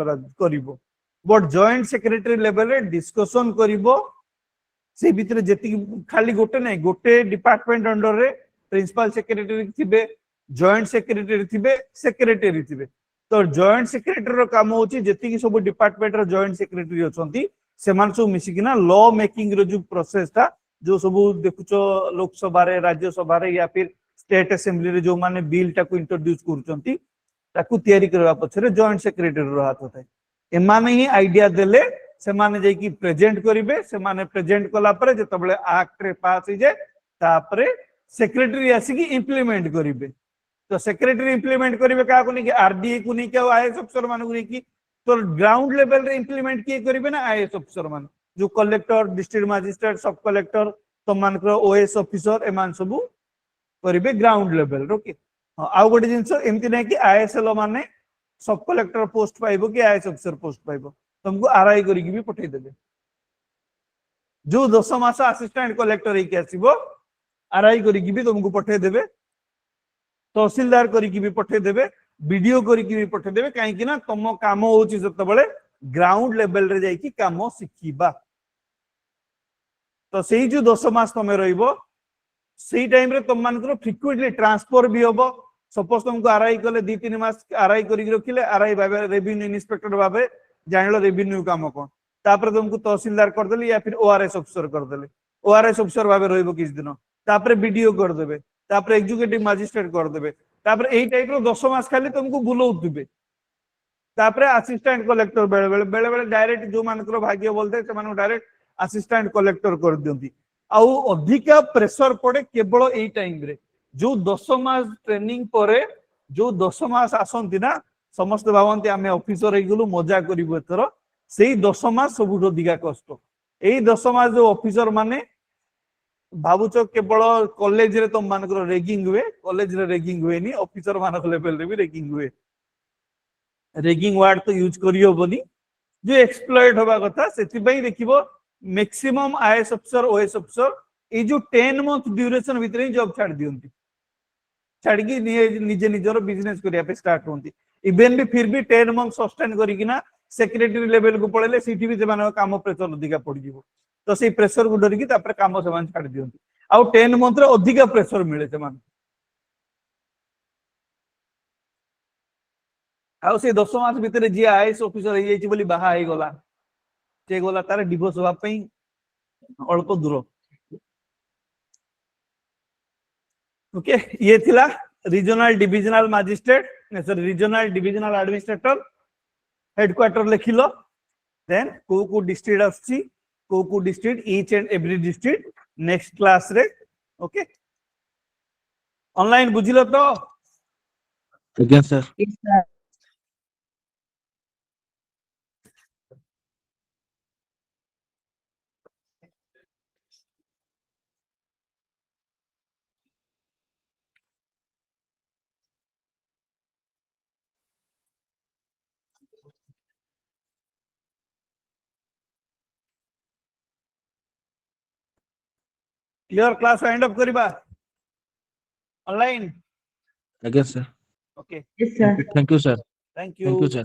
करिवो बट जॉइंट सेक्रेटरी लेवल रे डिस्कशन करिवो से भीतर जेति खाली गोटे नै गोटे डिपार्टमेंट अंडर रे प्रिंसिपल सेक्रेटरी थिबे जॉइंट सेक्रेटरी थिबे सेक्रेटरी थिबे तो जॉइंट सेक्रेटरी रो काम होची जेति की सब डिपार्टमेंट रो जॉइंट सेक्रेटरी अछंती सेमान सब मिसी किना लॉ मेकिंग रो जो प्रोसेस था जो सब देखुचो लोकसभा रे राज्यसभा रे या फिर स्टेट असेंबली रे जो माने बिल टाको इंट्रोड्यूस करूचंती ताकू तयारी करबा पछरे जॉइंट सेक्रेटरी रो हाथ होता है एमाने ही आइडिया देले से माने जे की प्रेजेंट करिवे से माने प्रेजेंट कला परे जेतबेले एक्ट रे पास हो जाए तापरे सेक्रेटरी आसी की इंप्लीमेंट करिवे तो सेक्रेटरी इंप्लीमेंट करिवे का को नहीं कि आरडीए को नहीं कि आईएएस अफसर मान को नहीं कि तो ग्राउंड लेवल रे इंप्लीमेंट किए करिवे ना आईएएस अफसर मान जो कलेक्टर डिस्ट्रिक्ट मजिस्ट्रेट सब कलेक्टर तो मान को ओएस ऑफिसर एमान सब करिवे ग्राउंड लेवल ओके आ गोटे जिंस एमती नहीं कि आईएसएल माने सब कलेक्टर पोस्ट पाइबो कि आईएएस अफसर पोस्ट पाइबो तुमको आरआई करिक भी पठै देबे जो 10 मास असिस्टेंट कलेक्टर ही आसीबो आरआई करिक भी तुमको पठै देबे तहसीलदार करिक भी पठै देबे वीडियो करिक भी पठै देबे काहे कि ना तुम काम होची जतबेले ग्राउंड लेवल रे जाई कि काम सिखिबा तो सेही जो 10 मास तमे रहइबो सेही टाइम रे तुम मानकर फ्रीक्वेंटली ट्रांसफर भी होबो सपोज तुमको आरआई कले 2-3 मास आरआई करिक रखिले आरआई भाबे रेवेन्यू इन्स्पेक्टर भाबे जानलो रेवेन्यू काम कोन तापर तुमको तहसीलदार कर देले या फिर ओआरएस अफसर कर देले ओआरएस अफसर भाबे रहइबो किछ दिन तापर वीडियो कर देबे तापर एग्जीक्यूटिव मजिस्ट्रेट कर देबे तापर एई टाइप रो 10 मास खाली तुमको बुलौतबे तापर असिस्टेंट कलेक्टर बेले डायरेक्ट जो मानकर भाग्य बोलते से मानको डायरेक्ट असिस्टेंट कलेक्टर कर दियंती आउ अधिका प्रेशर पड़े केवल एई टाइम रे जो 10 मास ट्रेनिंग परे जो 10 मास आसंती ना समस्त भावंती आमे ऑफिसर हे गेलु मजा करिवो एथर सेही 10 मास सबुठ अधिका कष्ट एई 10 मास जो ऑफिसर माने भावुच केवल कॉलेज रे तुम मानकर रेगिंग हुए कॉलेज रे रेगिंग हुए नी ऑफिसर मानक लेवल रे भी रेगिंग हुए रेगिंग वर्ड तो यूज करियो बनी जो एक्सप्लॉइट होबा कथा सेति पई देखिबो मैक्सिमम आईएएस अफसर ओएस अफसर ए जो 10 मंथ ड्यूरेशन भीतर ही जॉब छाड़ दियंती छाड़की निजे निजर बिजनेस करिया पे स्टार्ट होंती इवन भी फिर भी 10 मंथ सस्टेन करिकिना सेक्रेटरी लेवल को पळेले सीटी भी सेमान काम प्रेशर अधिका पड़ जिवो तो से प्रेशर को डरिकी तापर काम सेमान छाड़ दियंती आउ 10 मंथ रे अधिका प्रेशर मिले सेमान आउ से 10 मास भीतर जे आईएएस ऑफिसर हे जाईची बोली बाहा हे गला से गला तार डिवोर्स होबा पई अल्प दूर ओके ये थिला regional divisional magistrate sorry regional divisional administrator headquarter लिखिलो देन को डिस्ट्रिक्ट आछि को district each and every district next class रे ओके ऑनलाइन बुझिलो तो Again, sir. Yes, sir. Clear class end up करिबा online Again, sir. Okay Yes, sir. Thank you, sir. Thank Thank you, sir.